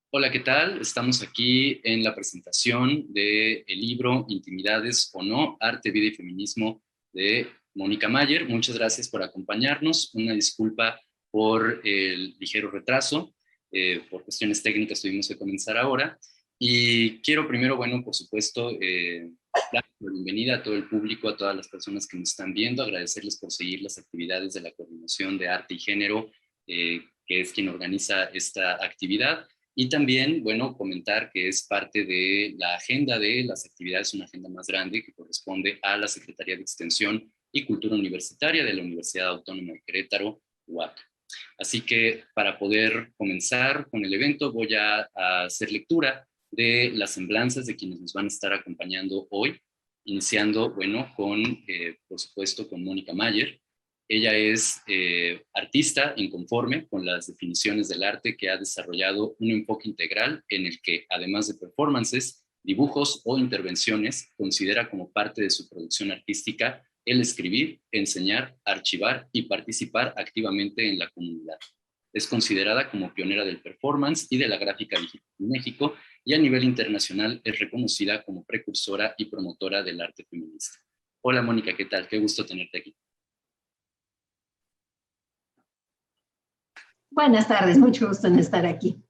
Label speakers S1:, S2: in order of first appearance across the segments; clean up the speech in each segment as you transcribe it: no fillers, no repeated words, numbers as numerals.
S1: Hola, ¿qué tal? Estamos aquí en la presentación del libro Intimidades o no, Arte, Vida y Feminismo de Mónica Mayer. Muchas gracias por acompañarnos. Una disculpa por el ligero retraso. Por cuestiones técnicas tuvimos que comenzar ahora. Y quiero primero, bueno, por supuesto, dar la bienvenida a todo el público, a todas las personas que nos están viendo, agradecerles por seguir las actividades de la Coordinación de Arte y Género, que es quien organiza esta actividad. Y también, bueno, comentar que es parte de la agenda de las actividades, una agenda más grande que corresponde a la Secretaría de Extensión y Cultura Universitaria de la Universidad Autónoma de Querétaro, UAC. Así que para poder comenzar con el evento voy a hacer lectura de las semblanzas de quienes nos van a estar acompañando hoy, iniciando, bueno, con, por supuesto, con Mónica Mayer. Ella es artista inconforme con las definiciones del arte, que ha desarrollado un enfoque integral en el que, además de performances, dibujos o intervenciones, considera como parte de su producción artística el escribir, enseñar, archivar y participar activamente en la comunidad. Es considerada como pionera del performance y de la gráfica digital en México, y a nivel internacional es reconocida como precursora y promotora del arte feminista. Hola Mónica, ¿qué tal? Qué gusto tenerte aquí.
S2: Buenas tardes, mucho gusto en estar aquí.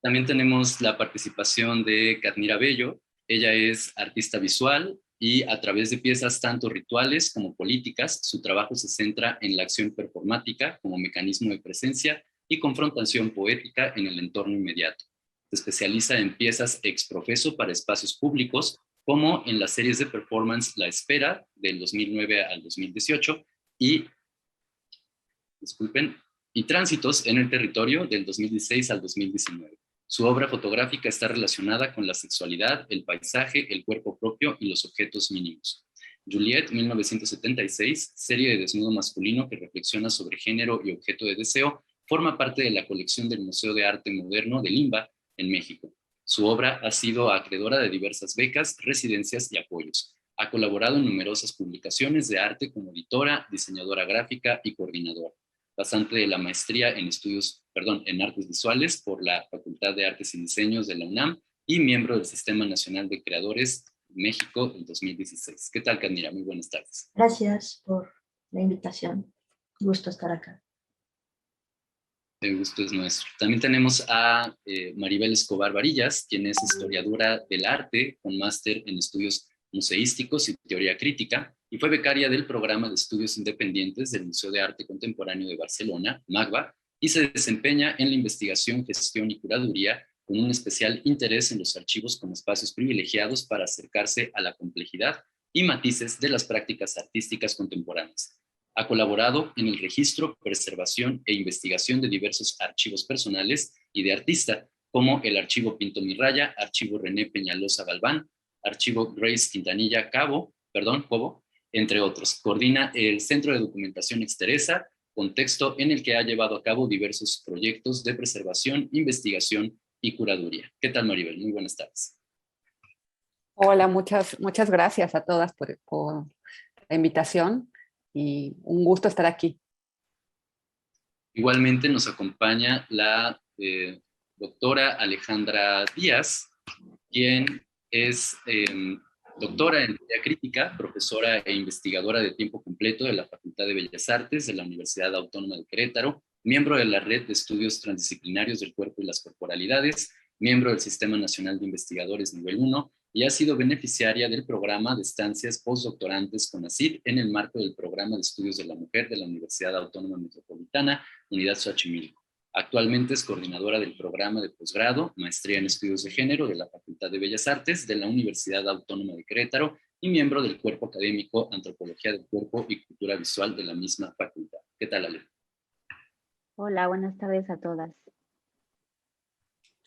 S1: También tenemos la participación de Cadmira Bello. Ella es artista visual y a través de piezas tanto rituales como políticas, su trabajo se centra en la acción performática como mecanismo de presencia y confrontación poética en el entorno inmediato. Se especializa en piezas ex profeso para espacios públicos, como en las series de performance La Espera, del 2009 al 2018, y, disculpen, y Tránsitos en el Territorio, del 2016 al 2019. Su obra fotográfica está relacionada con la sexualidad, el paisaje, el cuerpo propio y los objetos mínimos. Juliet, 1976, serie de desnudo masculino que reflexiona sobre género y objeto de deseo, forma parte de la colección del Museo de Arte Moderno de Limba, en México. Su obra ha sido acreedora de diversas becas, residencias y apoyos. Ha colaborado en numerosas publicaciones de arte como editora, diseñadora gráfica y coordinadora. Pasante de la maestría en artes visuales por la Facultad de Artes y Diseños de la UNAM y miembro del Sistema Nacional de Creadores México en 2016. ¿Qué tal, Cadmira? Muy buenas tardes.
S2: Gracias por la invitación. Gusto estar acá.
S1: El gusto es nuestro. También tenemos a Maribel Escobar Varillas, quien es historiadora del arte con máster en estudios museísticos y teoría crítica, y fue becaria del programa de estudios independientes del Museo de Arte Contemporáneo de Barcelona, MACBA, y se desempeña en la investigación, gestión y curaduría con un especial interés en los archivos como espacios privilegiados para acercarse a la complejidad y matices de las prácticas artísticas contemporáneas. Ha colaborado en el registro, preservación e investigación de diversos archivos personales y de artista, como el Archivo Pinto Mirraya, Archivo René Peñalosa Galván, Archivo Grace Quintanilla Cobo, entre otros. Coordina el Centro de Documentación Exteresa, contexto en el que ha llevado a cabo diversos proyectos de preservación, investigación y curaduría. ¿Qué tal, Maribel? Muy buenas tardes.
S3: Hola, muchas gracias a todas por la invitación y un gusto estar aquí.
S1: Igualmente nos acompaña la doctora Alejandra Díaz, quien es doctora en teoría crítica, profesora e investigadora de tiempo completo de la Facultad de Bellas Artes de la Universidad Autónoma de Querétaro, miembro de la Red de Estudios Transdisciplinarios del Cuerpo y las Corporalidades, miembro del Sistema Nacional de Investigadores Nivel 1, y ha sido beneficiaria del programa de estancias postdoctorantes CONACYT en el marco del Programa de Estudios de la Mujer de la Universidad Autónoma Metropolitana, Unidad Xochimilco. Actualmente es coordinadora del programa de posgrado, Maestría en Estudios de Género de la Facultad de Bellas Artes de la Universidad Autónoma de Querétaro y miembro del cuerpo académico Antropología del Cuerpo y Cultura Visual de la misma facultad. ¿Qué tal, Ale?
S4: Hola, buenas tardes a todas.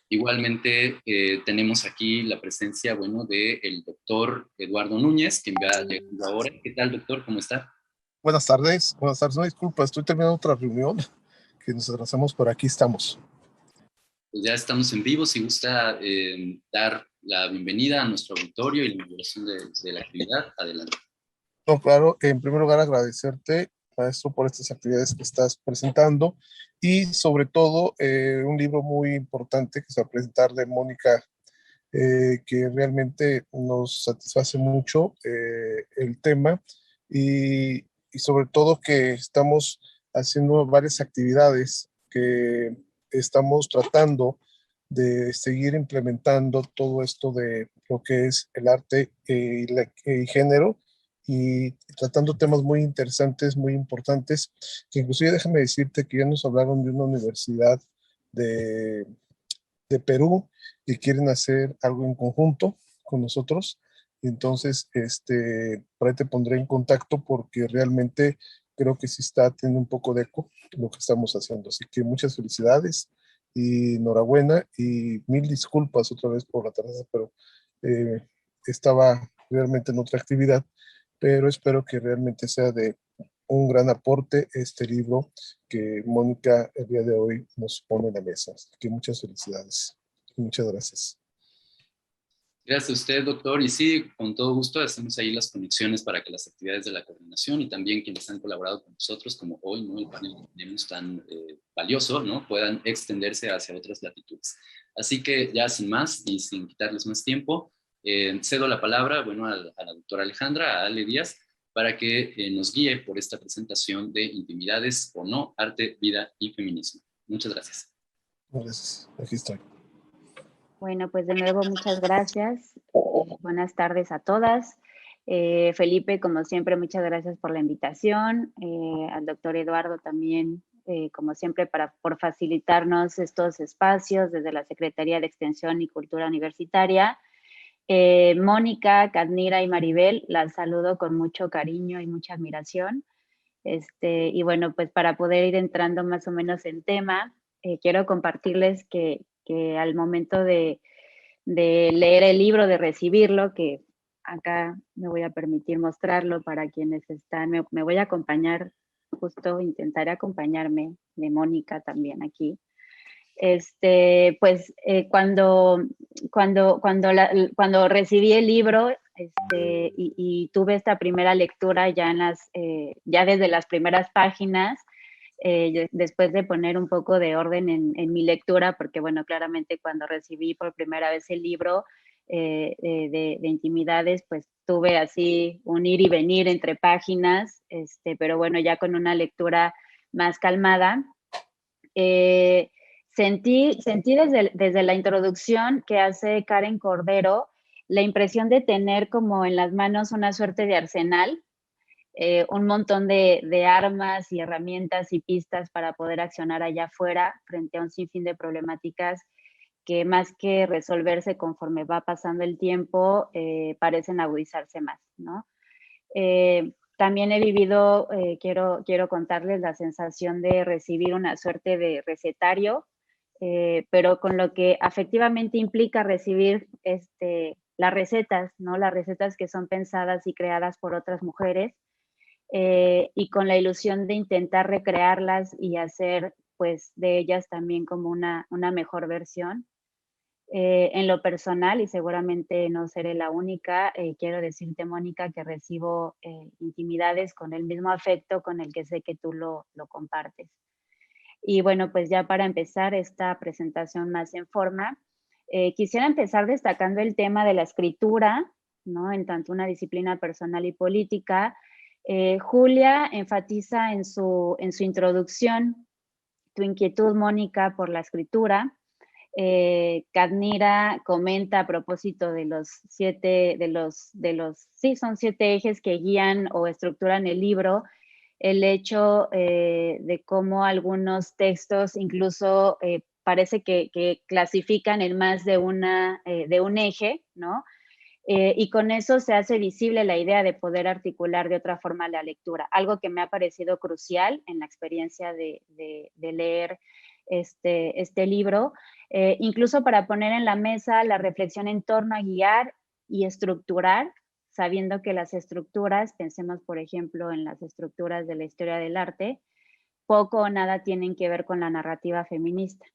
S1: Igualmente tenemos aquí la presencia, bueno, del doctor Eduardo Núñez, quien va a llegar ahora. ¿Qué tal, doctor? ¿Cómo está?
S5: Buenas tardes. No, disculpa, estoy terminando otra reunión que nos atrasamos, pero aquí estamos.
S1: Pues ya estamos en vivo. Si gusta dar la bienvenida a nuestro auditorio y la inauguración de la actividad, adelante.
S5: No, claro, en primer lugar agradecerte maestro, por estas actividades que estás presentando y sobre todo un libro muy importante que se va a presentar de Mónica, que realmente nos satisface mucho el tema y sobre todo que estamos haciendo varias actividades que estamos tratando de seguir implementando todo esto de lo que es el arte y género y tratando temas muy interesantes, muy importantes, que inclusive déjame decirte que ya nos hablaron de una universidad de, de Perú que quieren hacer algo en conjunto con nosotros. Entonces, por ahí te pondré en contacto porque realmente creo que sí está teniendo un poco de eco lo que estamos haciendo. Así que muchas felicidades y enhorabuena y mil disculpas otra vez por la tardanza, pero eh, estaba realmente en otra actividad, pero espero que realmente sea de un gran aporte este libro que Mónica el día de hoy nos pone en la mesa. Así que muchas felicidades. Muchas gracias.
S1: Gracias a usted, doctor. Y sí, con todo gusto hacemos ahí las conexiones para que las actividades de la coordinación y también quienes han colaborado con nosotros, como hoy, ¿no? El panel que tenemos tan valioso, ¿no? Puedan extenderse hacia otras latitudes. Así que ya sin más y sin quitarles más tiempo, cedo la palabra, bueno, a la doctora Alejandra, a Ale Díaz, para que nos guíe por esta presentación de Intimidades o no, arte, vida y feminismo. Muchas gracias.
S5: Gracias. Aquí estoy.
S4: Bueno, pues de nuevo muchas gracias. Buenas tardes a todas. Felipe, como siempre, muchas gracias por la invitación. Al doctor Eduardo también, como siempre, por facilitarnos estos espacios desde la Secretaría de Extensión y Cultura Universitaria. Mónica, Cadnira y Maribel, las saludo con mucho cariño y mucha admiración. Y bueno, pues para poder ir entrando más o menos en tema, quiero compartirles que al momento de leer el libro, de recibirlo, que acá me voy a permitir mostrarlo para quienes están, me voy a acompañar, justo intentaré acompañarme de Mónica también aquí. Pues cuando recibí el libro y tuve esta primera lectura ya, ya desde las primeras páginas, después de poner un poco de orden en mi lectura, porque bueno, claramente cuando recibí por primera vez el libro de Intimidades, pues tuve así un ir y venir entre páginas, pero bueno, ya con una lectura más calmada. Sentí desde la introducción que hace Karen Cordero la impresión de tener como en las manos una suerte de arsenal, un montón de armas y herramientas y pistas para poder accionar allá afuera frente a un sinfín de problemáticas que más que resolverse conforme va pasando el tiempo, parecen agudizarse más, ¿no? También he vivido, quiero contarles la sensación de recibir una suerte de recetario, pero con lo que afectivamente implica recibir las recetas, ¿no? Las recetas que son pensadas y creadas por otras mujeres, y con la ilusión de intentar recrearlas y hacer pues de ellas también como una mejor versión. En lo personal, y seguramente no seré la única, quiero decirte, Mónica, que recibo Intimidades con el mismo afecto con el que sé que tú lo compartes. Y bueno, pues ya para empezar esta presentación más en forma, quisiera empezar destacando el tema de la escritura, ¿no? En tanto una disciplina personal y política. Julia enfatiza en su introducción tu inquietud, Mónica, por la escritura. Cadnira comenta a propósito de los son 7 ejes que guían o estructuran el libro, el hecho de cómo algunos textos incluso parece que clasifican en más de un eje, ¿no? Y con eso se hace visible la idea de poder articular de otra forma la lectura, algo que me ha parecido crucial en la experiencia de leer este libro, incluso para poner en la mesa la reflexión en torno a guiar y estructurar, sabiendo que las estructuras, pensemos por ejemplo en las estructuras de la historia del arte, poco o nada tienen que ver con la narrativa feminista.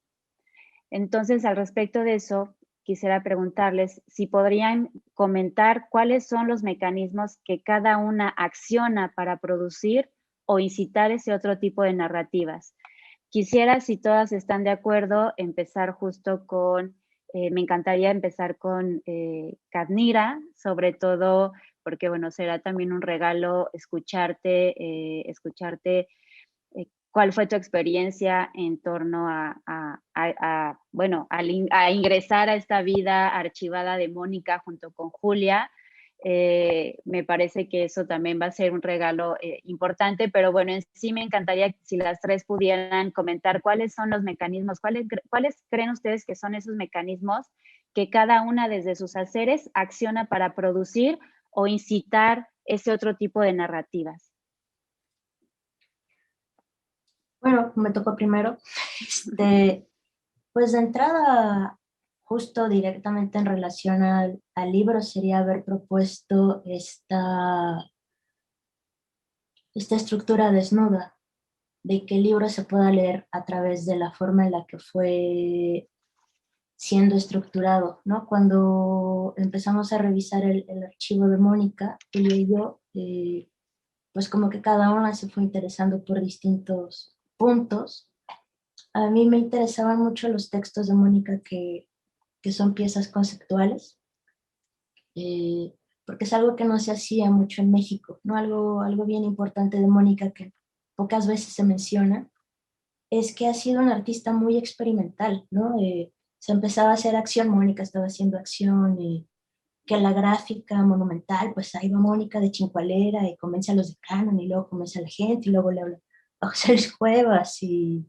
S4: Entonces, al respecto de eso, quisiera preguntarles si podrían comentar cuáles son los mecanismos que cada una acciona para producir o incitar ese otro tipo de narrativas. Quisiera, si todas están de acuerdo, empezar justo con, me encantaría empezar con Cadnira, sobre todo porque, bueno, será también un regalo escucharte cuál fue tu experiencia en torno a ingresar a esta vida archivada de Mónica junto con Julia. Me parece que eso también va a ser un regalo importante, pero bueno, en sí me encantaría si las tres pudieran comentar cuáles son los mecanismos, cuáles creen ustedes que son esos mecanismos que cada una desde sus haceres acciona para producir o incitar ese otro tipo de narrativas.
S2: Bueno, me tocó primero. Pues de entrada, justo directamente en relación al libro, sería haber propuesto esta estructura desnuda, de que el libro se pueda leer a través de la forma en la que fue siendo estructurado, ¿no? Cuando empezamos a revisar el archivo de Mónica, Julia y yo, pues como que cada una se fue interesando por distintos puntos. A mí me interesaban mucho los textos de Mónica que son piezas conceptuales, porque es algo que no se hacía mucho en México, ¿no? Algo bien importante de Mónica que pocas veces se menciona, es que ha sido una artista muy experimental, ¿no? Se empezaba a hacer acción, Mónica estaba haciendo acción, que la gráfica monumental, pues ahí va Mónica de chincualera y convence a los de Canon y luego convence a la gente y luego le habla a José Luis Cuevas y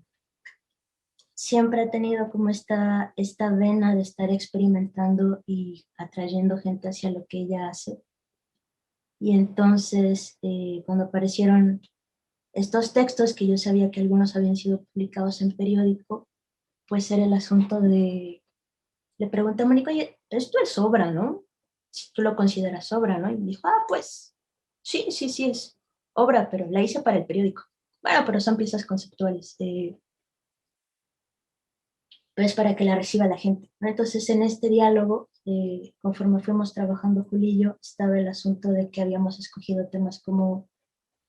S2: siempre ha tenido como esta vena de estar experimentando y atrayendo gente hacia lo que ella hace. Y entonces, cuando aparecieron estos textos, que yo sabía que algunos habían sido publicados en periódico, pues era el asunto de, le pregunté a Mónica, oye, esto es obra, ¿no? Si tú lo consideras obra, ¿no? Y me dijo, pues sí, es obra, pero la hice para el periódico. Bueno, pero son piezas conceptuales. Pues para que la reciba la gente, ¿no? Entonces en este diálogo, conforme fuimos trabajando Julio y yo, estaba el asunto de que habíamos escogido temas como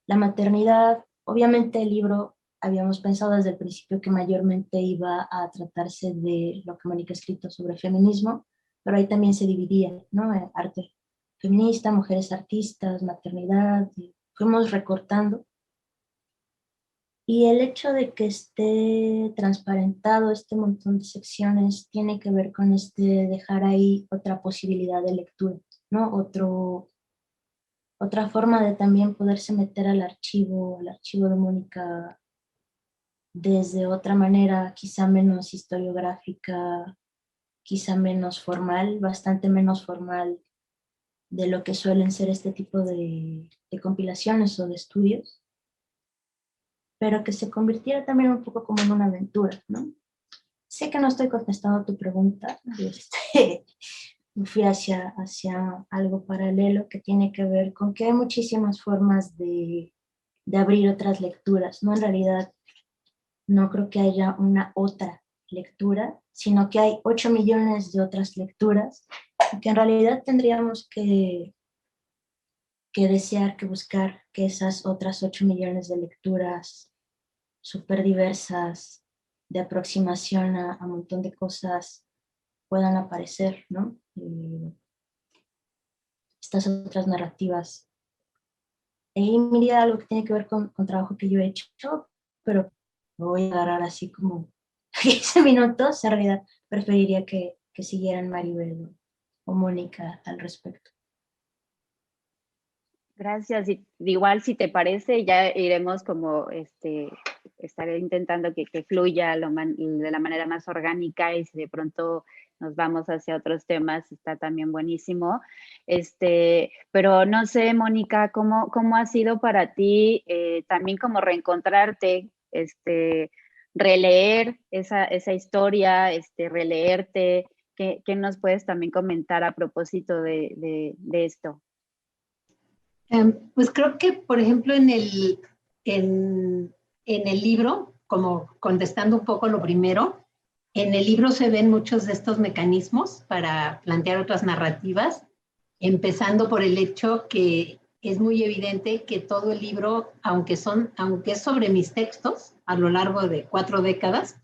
S2: la maternidad. Obviamente el libro habíamos pensado desde el principio que mayormente iba a tratarse de lo que Mónica ha escrito sobre feminismo, pero ahí también se dividía, ¿no? Arte feminista, mujeres artistas, maternidad, y fuimos recortando. Y el hecho de que esté transparentado este montón de secciones tiene que ver con dejar ahí otra posibilidad de lectura, ¿no? Otra forma de también poderse meter al archivo de Mónica desde otra manera, quizá menos historiográfica, quizá menos formal, bastante menos formal de lo que suelen ser este tipo de compilaciones o de estudios, pero que se convirtiera también un poco como en una aventura, ¿no? Sé que no estoy contestando a tu pregunta, me fui hacia algo paralelo que tiene que ver con que hay muchísimas formas de abrir otras lecturas, ¿no? En realidad no creo que haya una otra lectura, sino que hay 8 millones de otras lecturas, que en realidad tendríamos que desear, que buscar que esas otras 8 millones de lecturas súper diversas, de aproximación a un montón de cosas, puedan aparecer, ¿no? Estas otras narrativas. Y mira algo que tiene que ver con trabajo que yo he hecho, pero lo voy a agarrar así como 15 minutos. En realidad preferiría que siguieran Maribel o Mónica al respecto.
S4: Gracias. Igual, si te parece, ya iremos como estaré intentando que fluya de la manera más orgánica, y si de pronto nos vamos hacia otros temas, está también buenísimo. Pero no sé, Mónica, ¿cómo ha sido para ti también como reencontrarte, releer esa historia, releerte? ¿Qué nos puedes también comentar a propósito de esto?
S6: Pues creo que, por ejemplo, en el libro, como contestando un poco lo primero, en el libro se ven muchos de estos mecanismos para plantear otras narrativas, empezando por el hecho que es muy evidente que todo el libro, aunque es sobre mis textos a lo largo de 4 décadas,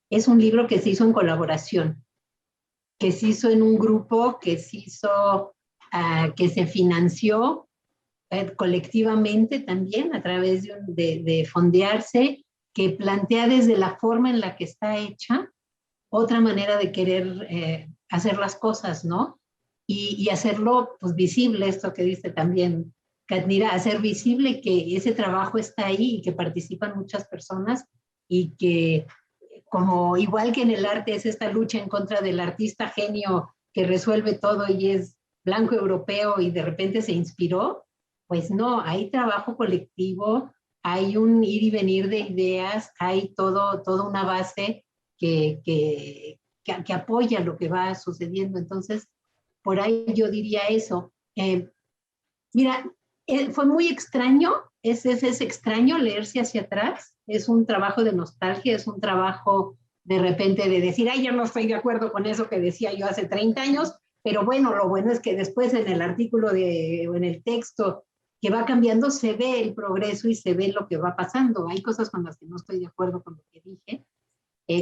S6: es un libro que se hizo en colaboración, que se hizo en un grupo, que se hizo, que se financió colectivamente también a través de fondearse, que plantea desde la forma en la que está hecha otra manera de querer hacer las cosas, ¿no? Y hacerlo pues visible, esto que dice también Katnira, hacer visible que ese trabajo está ahí y que participan muchas personas y que como igual que en el arte es esta lucha en contra del artista genio que resuelve todo y es blanco europeo y de repente se inspiró, pues no, hay trabajo colectivo, hay un ir y venir de ideas, hay toda una base que apoya lo que va sucediendo. Entonces, por ahí yo diría eso. Mira, fue muy extraño, es extraño leerse hacia atrás, es un trabajo de nostalgia, es un trabajo de repente de decir, ay, yo no estoy de acuerdo con eso que decía yo hace 30 años, pero bueno, lo bueno es que después en el artículo o en el texto que va cambiando se ve el progreso y se ve lo que va pasando. Hay cosas con las que no estoy de acuerdo con lo que dije,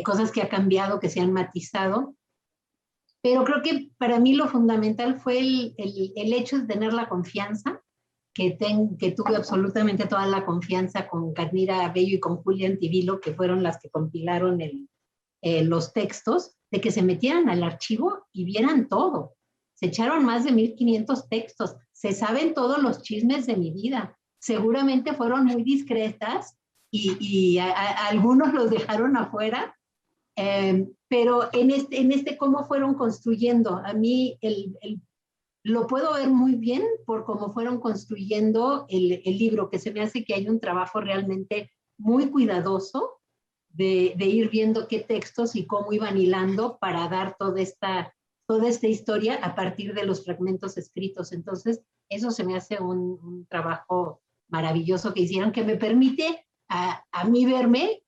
S6: cosas que ha cambiado, que se han matizado, pero creo que para mí lo fundamental fue el hecho de tener la confianza, que tuve absolutamente toda la confianza con Katnira Bello y con Julia Antivilo, que fueron las que compilaron los textos, de que se metieran al archivo y vieran todo. Se echaron más de 1500 textos, se saben todos los chismes de mi vida. Seguramente fueron muy discretas y algunos los dejaron afuera, pero en este cómo fueron construyendo, a mí lo puedo ver muy bien por cómo fueron construyendo el libro, que se me hace que hay un trabajo realmente muy cuidadoso de ir viendo qué textos y cómo iban hilando para dar toda esta historia a partir de los fragmentos escritos. Entonces, eso se me hace un trabajo maravilloso que hicieron, que me permite a mí verme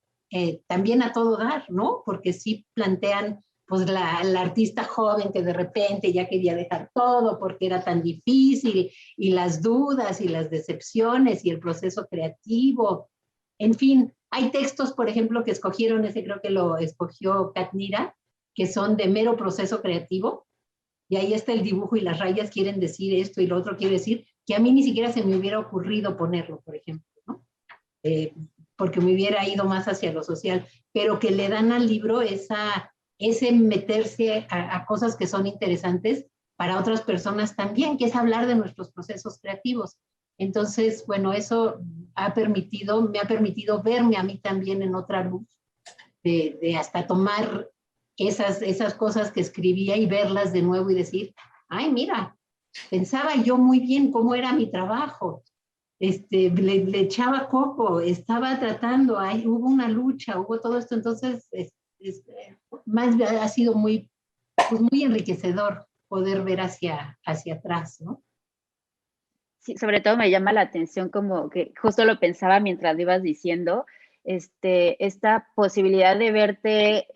S6: también a todo dar, ¿no? Porque sí plantean pues la artista joven que de repente ya quería dejar todo porque era tan difícil, y las dudas y las decepciones y el proceso creativo. En fin, hay textos, por ejemplo, que escogieron, ese creo que lo escogió Katnira, que son de mero proceso creativo, y ahí está el dibujo y las rayas quieren decir esto y lo otro quiere decir, que a mí ni siquiera se me hubiera ocurrido ponerlo, por ejemplo, ¿no? Porque me hubiera ido más hacia lo social, pero que le dan al libro ese meterse a cosas que son interesantes para otras personas también, que es hablar de nuestros procesos creativos. Entonces, bueno, eso me ha permitido verme a mí también en otra luz, de hasta tomar esas cosas que escribía y verlas de nuevo y decir, ay, mira, pensaba yo muy bien cómo era mi trabajo, le echaba coco, estaba tratando, hubo una lucha, hubo todo esto, entonces más ha sido muy, pues muy enriquecedor poder ver hacia atrás, ¿no?
S4: Sí, sobre todo me llama la atención como que justo lo pensaba mientras lo ibas diciendo, esta posibilidad de verte,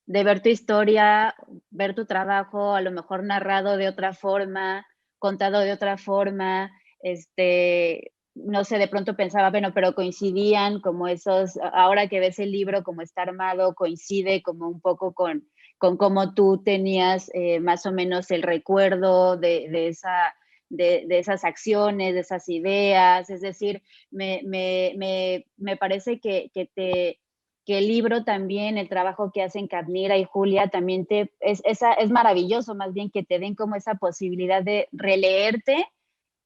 S4: de ver tu historia, ver tu trabajo, a lo mejor narrado de otra forma, contado de otra forma, no sé, de pronto pensaba, bueno, pero coincidían como esos, ahora que ves el libro como está armado, coincide como un poco con cómo tú tenías más o menos el recuerdo de esas acciones, de esas ideas, es decir, me parece que el libro también, el trabajo que hacen Katnira y Julia, también es maravilloso, más bien que te den como esa posibilidad de releerte,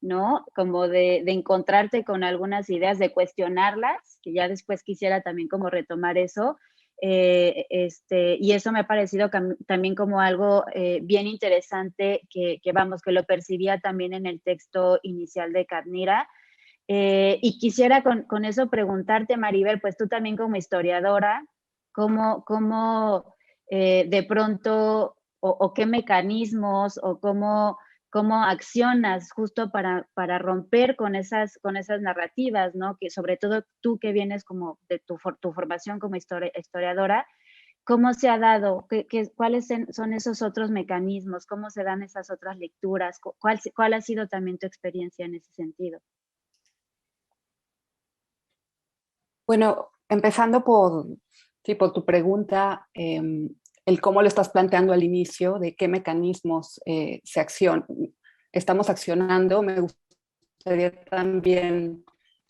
S4: ¿no? Como de encontrarte con algunas ideas, de cuestionarlas, que ya después quisiera también como retomar eso, y eso me ha parecido también como algo bien interesante que vamos, que lo percibía también en el texto inicial de Katnira. Y quisiera con eso preguntarte, Maribel, pues tú también como historiadora, ¿cómo de pronto, o qué mecanismos, o cómo accionas justo para romper con esas narrativas, ¿no? Que sobre todo tú que vienes como de tu formación como historiadora, ¿cómo se ha dado? ¿Cuáles son esos otros mecanismos? ¿Cómo se dan esas otras lecturas? ¿Cuál ha sido también tu experiencia en ese sentido?
S3: Bueno, empezando por tu pregunta, el cómo lo estás planteando al inicio, de qué mecanismos estamos accionando, me gustaría también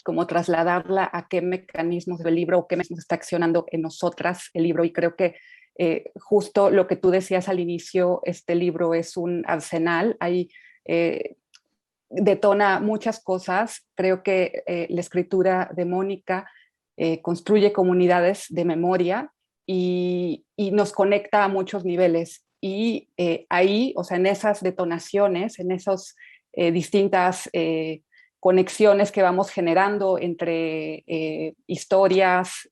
S3: como trasladarla a qué mecanismos del libro o qué mecanismos está accionando en nosotras el libro. Y creo que justo lo que tú decías al inicio, este libro es un arsenal, detona muchas cosas. Creo que la escritura de Mónica construye comunidades de memoria y nos conecta a muchos niveles. Y ahí, o sea, en esas detonaciones, en esas distintas conexiones que vamos generando entre historias,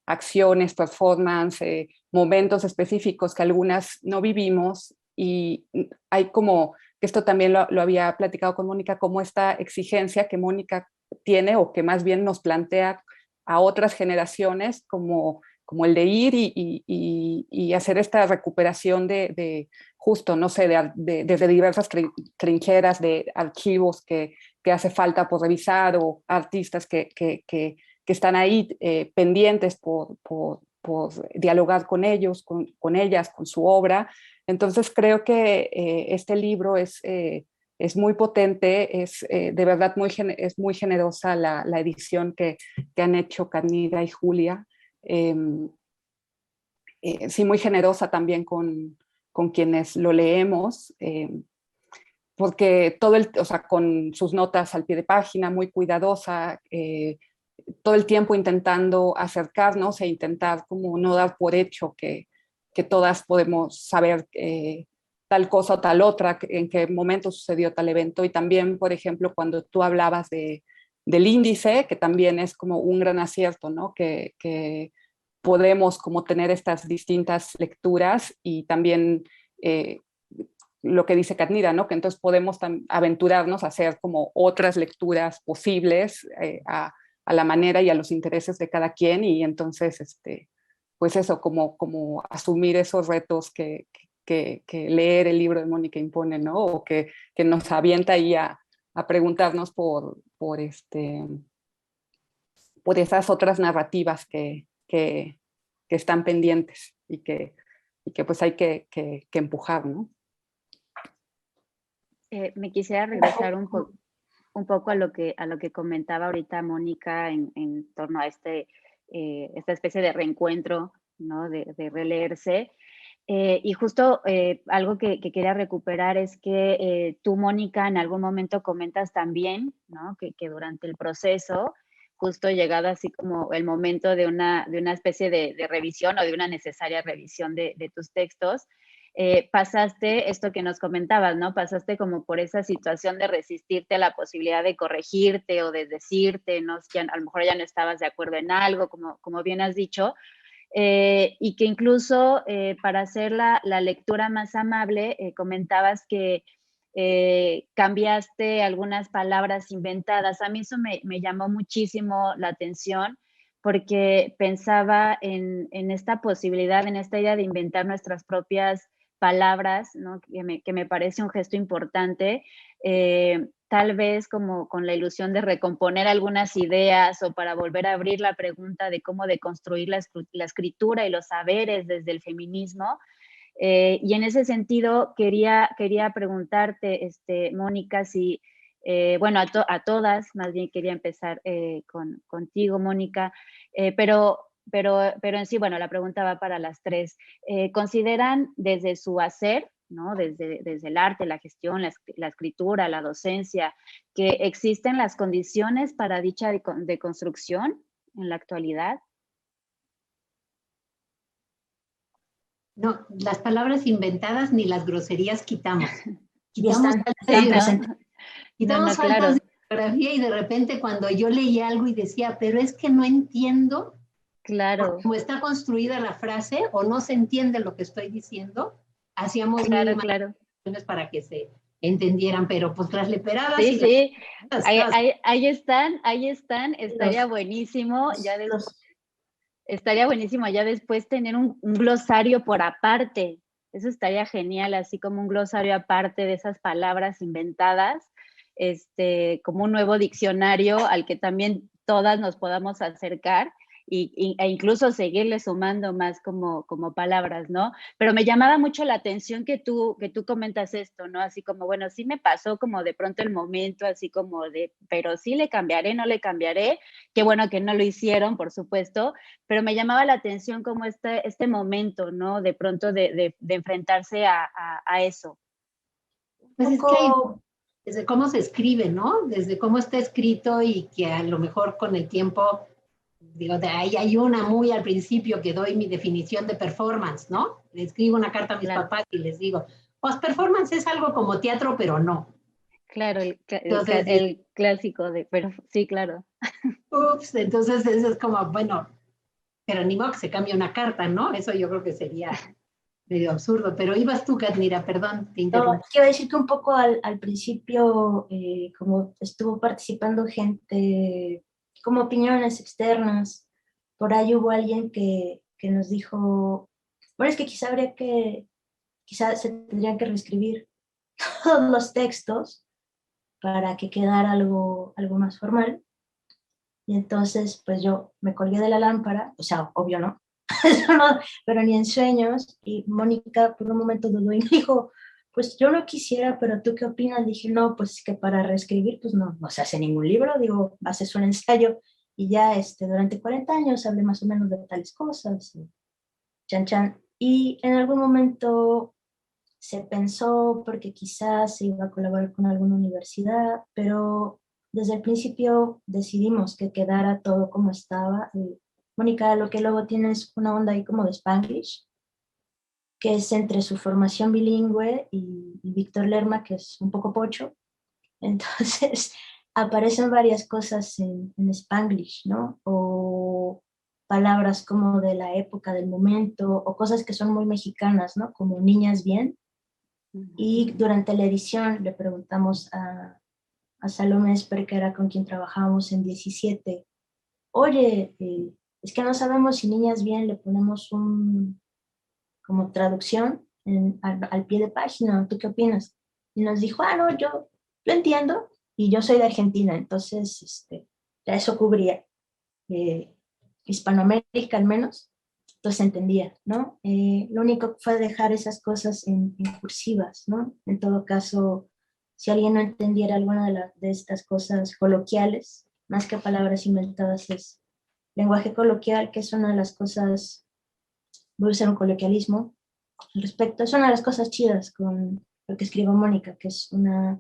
S3: acciones, performance, momentos específicos que algunas no vivimos, y hay como, que esto también lo había platicado con Mónica, como esta exigencia que Mónica tiene, o que más bien nos plantea a otras generaciones, como el de ir y hacer esta recuperación de justo, no sé, desde diversas trincheras de archivos que hace falta por revisar, o artistas que están ahí pendientes por dialogar con ellos, con ellas, con su obra. Entonces creo que este libro es muy potente, de verdad es muy generosa la edición que han hecho Carnida y Julia. Sí, muy generosa también con quienes lo leemos, porque o sea, con sus notas al pie de página, muy cuidadosa, todo el tiempo intentando acercarnos e intentar como no dar por hecho que todas podemos saber tal cosa o tal otra, en qué momento sucedió tal evento. Y también, por ejemplo, cuando tú hablabas del índice, que también es como un gran acierto, ¿no? Que podemos como tener estas distintas lecturas, y también lo que dice Carnida, ¿no? Que entonces podemos aventurarnos a hacer como otras lecturas posibles a la manera y a los intereses de cada quien, y entonces, pues eso, como asumir esos retos que leer el libro de Mónica impone, ¿no? O que nos avienta ahí a preguntarnos por esas otras narrativas que están pendientes y que pues hay que empujar, ¿no?
S4: Me quisiera regresar un poco a lo que comentaba ahorita Mónica en torno a esta especie de reencuentro, ¿no? De releerse. Y justo algo que quería recuperar es que tú, Mónica, en algún momento comentas también, ¿no? Que durante el proceso, justo llegado así como el momento de una especie de revisión, o de una necesaria revisión de tus textos, pasaste esto que nos comentabas, ¿no? Pasaste como por esa situación de resistirte a la posibilidad de corregirte o de decirte, ¿no? Que a lo mejor ya no estabas de acuerdo en algo, como bien has dicho, y que incluso para hacer la lectura más amable, comentabas que cambiaste algunas palabras inventadas. A mí eso me llamó muchísimo la atención, porque pensaba en esta posibilidad, en esta idea de inventar nuestras propias palabras, ¿no? Que me parece un gesto importante, tal vez como con la ilusión de recomponer algunas ideas, o para volver a abrir la pregunta de cómo deconstruir la escritura y los saberes desde el feminismo. Y en ese sentido quería preguntarte, Mónica, si, bueno, a todas, más bien quería empezar contigo, Mónica, pero en sí, bueno, la pregunta va para las tres. ¿Consideran desde su hacer, ¿no? Desde el arte, la gestión, la escritura, la docencia, que existen las condiciones para dicha deconstrucción en la actualidad?
S6: No, las palabras inventadas ni las groserías quitamos.
S2: Quitamos
S6: faltas de ortografía, y de repente cuando yo leía algo y decía, pero es que no entiendo,
S4: claro,
S6: cómo está construida la frase, o no se entiende lo que estoy diciendo, hacíamos
S4: claro.
S6: para que se entendieran, pero pues las leperadas.
S4: Sí, sí, ahí están, estaría buenísimo. Estaría buenísimo ya después tener un glosario por aparte. Eso estaría genial, así como un glosario aparte de esas palabras inventadas, como un nuevo diccionario al que también todas nos podamos acercar e incluso seguirle sumando más como palabras, ¿no? Pero me llamaba mucho la atención que tú comentas esto, ¿no? Así como, bueno, sí me pasó como de pronto el momento, así como de, pero sí le cambiaré, no le cambiaré. Qué bueno que no lo hicieron, por supuesto, pero me llamaba la atención como este momento, ¿no? De pronto de enfrentarse a eso.
S6: Pues es que desde cómo se escribe, ¿no? Desde cómo está escrito y que a lo mejor con el tiempo, digo, de ahí hay una muy al principio que doy mi definición de performance, ¿no? Le escribo una carta a mis papás y les digo, pues performance es algo como teatro, pero no.
S4: Claro, el clásico pero sí, claro.
S6: Ups, entonces eso es como, bueno, pero ni modo que se cambie una carta, ¿no? Eso yo creo que sería medio absurdo, pero ibas tú, Cadmira, perdón, te interrumpí.
S2: No, quiero decir que un poco al principio, como estuvo participando gente, como opiniones externas, por ahí hubo alguien que nos dijo, bueno, es que quizá se tendrían que reescribir todos los textos para que quedara algo más formal. Y entonces, pues yo me colgué de la lámpara, o sea, obvio no, no, pero ni en sueños. Y Mónica por un momento dudó y me dijo, pues yo no quisiera, pero ¿tú qué opinas? Dije, no, pues que para reescribir, pues no se hace ningún libro, digo, haces un ensayo y ya durante 40 años hablé más o menos de tales cosas, chan chan. Y en algún momento se pensó porque quizás se iba a colaborar con alguna universidad, pero desde el principio decidimos que quedara todo como estaba. Mónica lo que luego tiene es una onda ahí como de Spanglish, que es entre su formación bilingüe y Víctor Lerma, que es un poco pocho. Entonces aparecen varias cosas en Spanglish, ¿no? O palabras como de la época, del momento, o cosas que son muy mexicanas, ¿no? Como niñas bien. Y durante la edición le preguntamos a Salomé Esper, que era con quien trabajábamos en 17, oye, es que no sabemos si niñas bien le ponemos como traducción al pie de página, ¿tú qué opinas? Y nos dijo, no, yo lo entiendo y yo soy de Argentina, entonces ya eso cubría Hispanoamérica al menos, entonces entendía, ¿no? Lo único fue dejar esas cosas en cursivas, ¿no? En todo caso, si alguien no entendiera alguna de estas cosas coloquiales, más que palabras inventadas, es lenguaje coloquial, que es una de las cosas, voy a usar un coloquialismo al respecto, es una de las cosas chidas con lo que escribe Mónica, que es una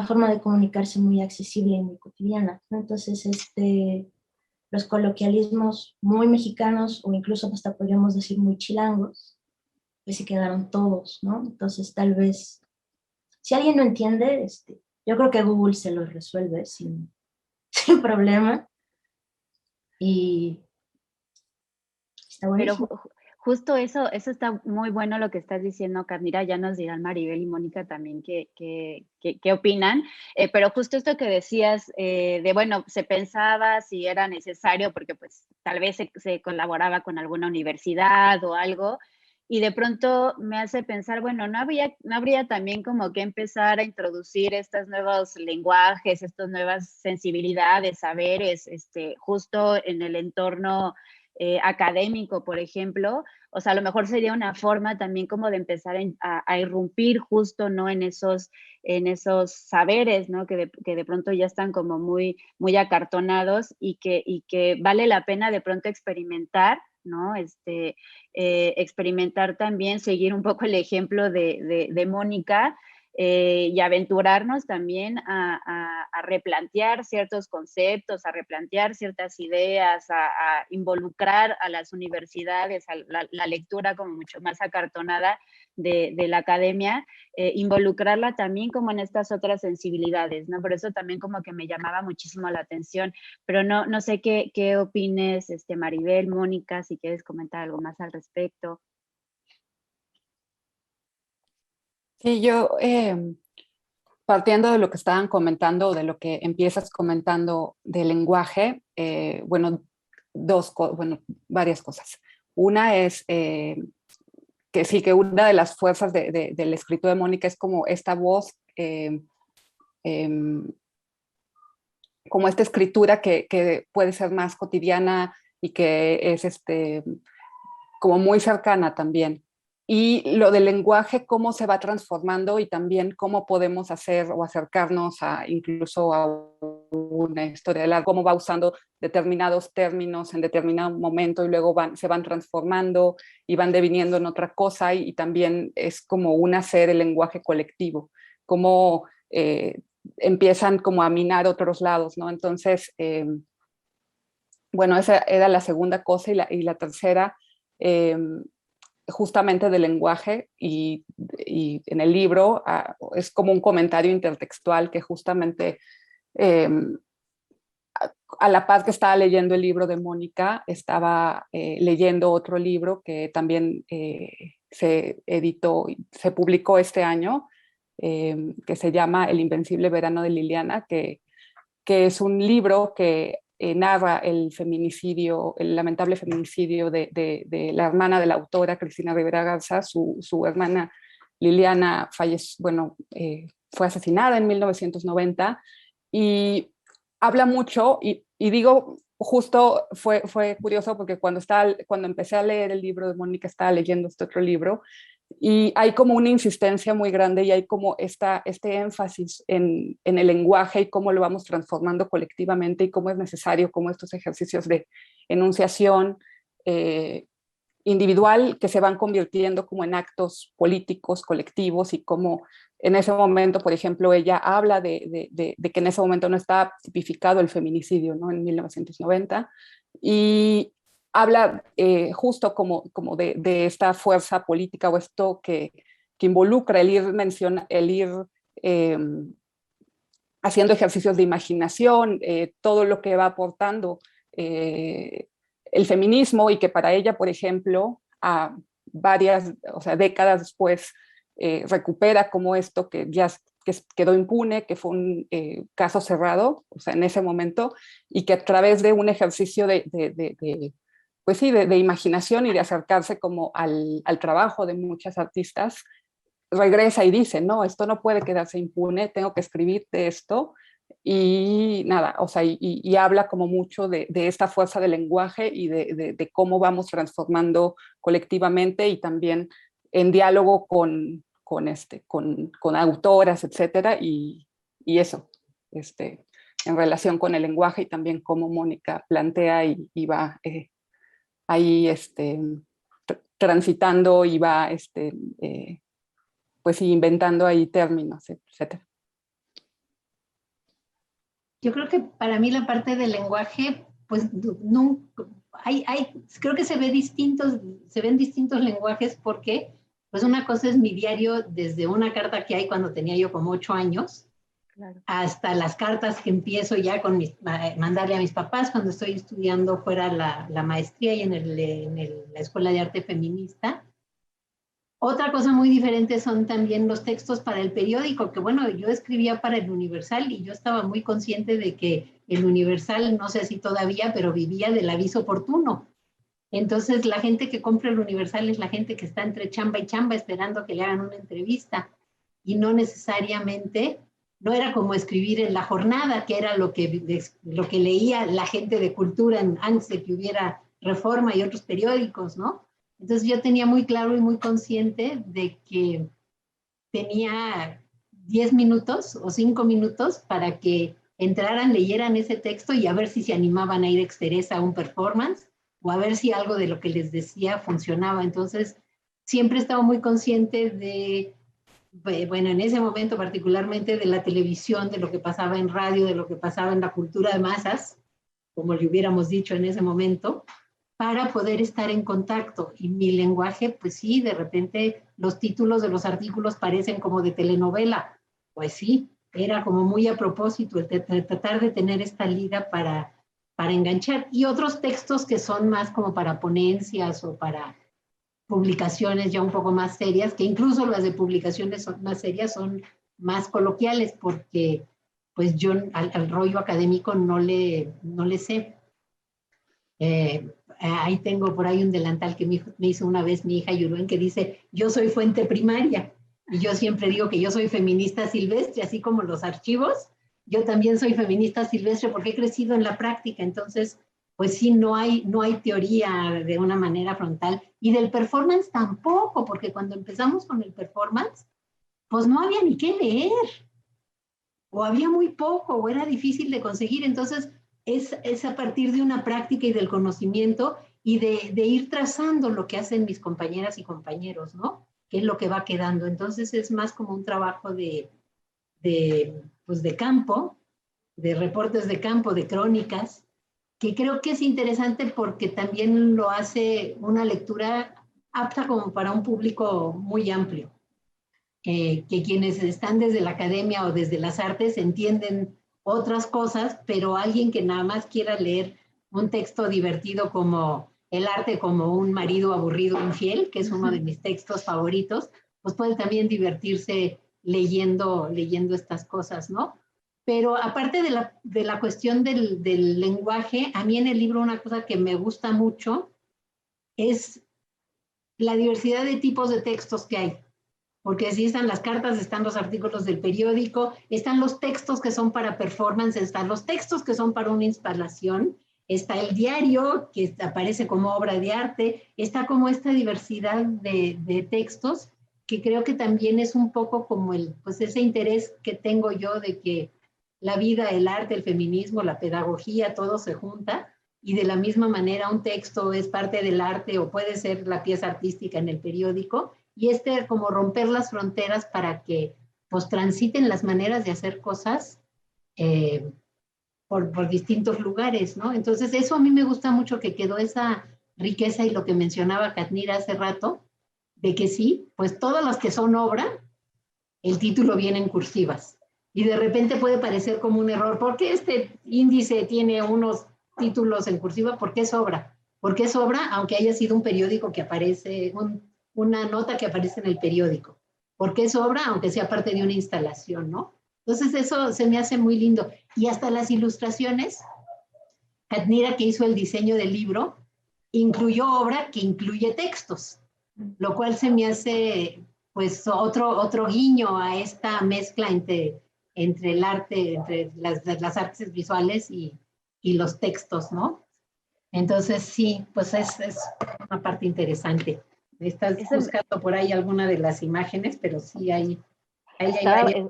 S2: forma de comunicarse muy accesible y muy cotidiana, ¿no? Entonces, los coloquialismos muy mexicanos o incluso hasta podríamos decir muy chilangos, pues se quedaron todos, ¿no? Entonces tal vez, si alguien no entiende, yo creo que Google se los resuelve sin problema y está buenísimo.
S4: Pero justo eso está muy bueno lo que estás diciendo, Cadmira, ya nos dirán Maribel y Mónica también qué opinan, pero justo esto que decías bueno, se pensaba si era necesario porque pues tal vez se colaboraba con alguna universidad o algo, y de pronto me hace pensar, bueno, ¿no habría también como que empezar a introducir estos nuevos lenguajes, estas nuevas sensibilidades, saberes, justo en el entorno académico, por ejemplo? O sea, a lo mejor sería una forma también como de empezar a irrumpir justo, ¿no? En esos saberes, ¿no? Que de pronto ya están como muy, muy acartonados y que vale la pena de pronto experimentar, ¿no? Experimentar también, seguir un poco el ejemplo de Mónica, y aventurarnos también a replantear ciertos conceptos, a replantear ciertas ideas, a involucrar a las universidades, a la lectura como mucho más acartonada de la academia, involucrarla también como en estas otras sensibilidades, ¿no? Por eso también como que me llamaba muchísimo la atención, pero no sé qué opines, Maribel, Mónica, si quieres comentar algo más al respecto.
S3: Sí, yo, partiendo de lo que estaban comentando, o de lo que empiezas comentando del lenguaje, bueno, varias cosas. Una es que sí, que una de las fuerzas del escrito de Mónica es como esta voz, como esta escritura que puede ser más cotidiana y que es como muy cercana también. Y lo del lenguaje, cómo se va transformando y también cómo podemos hacer o acercarnos incluso a una historia del arte, cómo va usando determinados términos en determinado momento y luego se van transformando y van deviniendo en otra cosa, y también es como un hacer el lenguaje colectivo, cómo empiezan como a minar otros lados, ¿no? Entonces, bueno, esa era la segunda cosa, y la tercera, justamente del lenguaje, y en el libro es como un comentario intertextual que justamente a la par que estaba leyendo el libro de Mónica, estaba leyendo otro libro que también se editó, se publicó este año, que se llama El invencible verano de Liliana, que es un libro que narra el feminicidio, el lamentable feminicidio de la hermana de la autora, Cristina Rivera Garza. Su hermana Liliana fue asesinada en 1990, y habla mucho, y digo, justo fue curioso porque cuando empecé a leer el libro de Mónica, estaba leyendo este otro libro, y hay como una insistencia muy grande, y hay como este énfasis en el lenguaje y cómo lo vamos transformando colectivamente, y cómo es necesario como estos ejercicios de enunciación individual que se van convirtiendo como en actos políticos colectivos, y cómo en ese momento, por ejemplo, ella habla de que en ese momento no estaba tipificado el feminicidio, ¿no? En 1990, y habla justo como de esta fuerza política, o esto que involucra el ir haciendo ejercicios de imaginación, todo lo que va aportando el feminismo, y que para ella, por ejemplo, a décadas después, recupera como esto que ya quedó impune, que fue un caso cerrado, en ese momento, y que a través de un ejercicio pues sí, de imaginación y de acercarse como al trabajo de muchas artistas, regresa y dice, no, esto no puede quedarse impune, tengo que escribir de esto. Y nada, y habla como mucho de esta fuerza del lenguaje y de cómo vamos transformando colectivamente, y también en diálogo con autoras, etcétera, y eso, en relación con el lenguaje, y también cómo Mónica plantea y va ahí transitando, y va pues inventando ahí términos, etcétera.
S6: Yo creo que para mí la parte del lenguaje, pues no, creo que se ven distintos lenguajes, porque pues una cosa es mi diario desde una carta que hay cuando tenía yo como 8 años, claro, hasta las cartas que empiezo ya con mandarle a mis papás cuando estoy estudiando fuera la maestría y en la Escuela de Arte Feminista. Otra cosa muy diferente son también los textos para el periódico, que bueno, yo escribía para el Universal, y yo estaba muy consciente de que el Universal, no sé si todavía, pero vivía del aviso oportuno. Entonces la gente que compra el Universal es la gente que está entre chamba y chamba esperando que le hagan una entrevista, y no necesariamente, no era como escribir en La Jornada, que era lo que leía la gente de cultura antes de que hubiera Reforma y otros periódicos, ¿no? Entonces yo tenía muy claro y muy consciente de que tenía 10 minutos o 5 minutos para que entraran, leyeran ese texto, y a ver si se animaban a ir ex Teresa a un performance, o a ver si algo de lo que les decía funcionaba. Entonces siempre estaba muy consciente de, bueno, en ese momento particularmente, de la televisión, de lo que pasaba en radio, de lo que pasaba en la cultura de masas, como le hubiéramos dicho en ese momento, para poder estar en contacto. Y mi lenguaje, pues sí, de repente los títulos de los artículos parecen como de telenovela. Pues sí, era como muy a propósito el tratar de tener esta liga para enganchar. Y otros textos que son más como para ponencias o para publicaciones ya un poco más serias, que incluso las de publicaciones más serias son más coloquiales, porque pues yo al rollo académico no le sé. Ahí tengo por ahí un delantal que me hizo una vez mi hija Yuruen que dice, yo soy fuente primaria. Y yo siempre digo que yo soy feminista silvestre, así como los archivos. Yo también soy feminista silvestre porque he crecido en la práctica. Entonces, pues sí, no hay teoría de una manera frontal. Y del performance tampoco, porque cuando empezamos con el performance, pues no había ni qué leer. O había muy poco, o era difícil de conseguir. Entonces, es a partir de una práctica y del conocimiento y de ir trazando lo que hacen mis compañeras y compañeros, ¿no? Que es lo que va quedando. Entonces, es más como un trabajo pues de campo, de reportes de campo, de crónicas, que creo que es interesante porque también lo hace una lectura apta como para un público muy amplio. Que quienes están desde la academia o desde las artes entienden otras cosas, pero alguien que nada más quiera leer un texto divertido como El arte como un marido aburrido infiel, que es uno de mis textos favoritos, pues puede también divertirse leyendo estas cosas, ¿no? Pero aparte de la cuestión del lenguaje, a mí en el libro una cosa que me gusta mucho es la diversidad de tipos de textos que hay. Porque así están las cartas, están los artículos del periódico, están los textos que son para performance, están los textos que son para una instalación, está el diario que aparece como obra de arte, está como esta diversidad de textos que creo que también es un poco como pues ese interés que tengo yo de que la vida, el arte, el feminismo, la pedagogía, todo se junta y de la misma manera un texto es parte del arte o puede ser la pieza artística en el periódico y como romper las fronteras para que pues transiten las maneras de hacer cosas por distintos lugares, ¿no? Entonces eso a mí me gusta mucho que quedó esa riqueza y lo que mencionaba Katnira hace rato, de que sí, pues todas las que son obra, el título viene en cursivas. Y de repente puede parecer como un error. ¿Por qué este índice tiene unos títulos en cursiva? ¿Por qué es obra? Porque es obra, aunque haya sido un periódico que aparece, una nota que aparece en el periódico. Porque es obra, aunque sea parte de una instalación, ¿no? Entonces eso se me hace muy lindo. Y hasta las ilustraciones, Katnira, que hizo el diseño del libro, incluyó obra que incluye textos, lo cual se me hace pues otro guiño a esta mezcla entre el arte, entre las artes visuales y los textos, ¿no? Entonces sí, pues es una parte interesante. Estás buscando por ahí alguna de las imágenes, pero sí hay varias.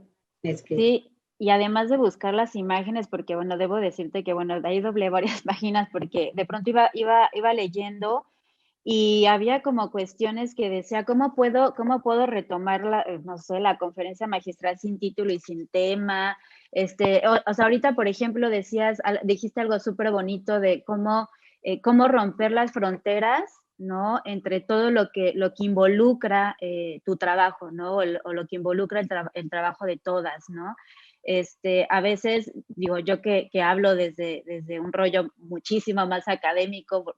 S4: Sí, y además de buscar las imágenes, porque bueno, debo decirte que bueno, ahí doblé varias páginas porque de pronto iba leyendo y había como cuestiones que decía, ¿cómo puedo retomar no sé, la conferencia magistral sin título y sin tema? O sea, ahorita, por ejemplo, dijiste algo súper bonito de cómo romper las fronteras, ¿no? Entre todo lo que involucra tu trabajo, ¿no? O lo que involucra el trabajo de todas, ¿no? A veces, digo, yo que hablo desde un rollo muchísimo más académico,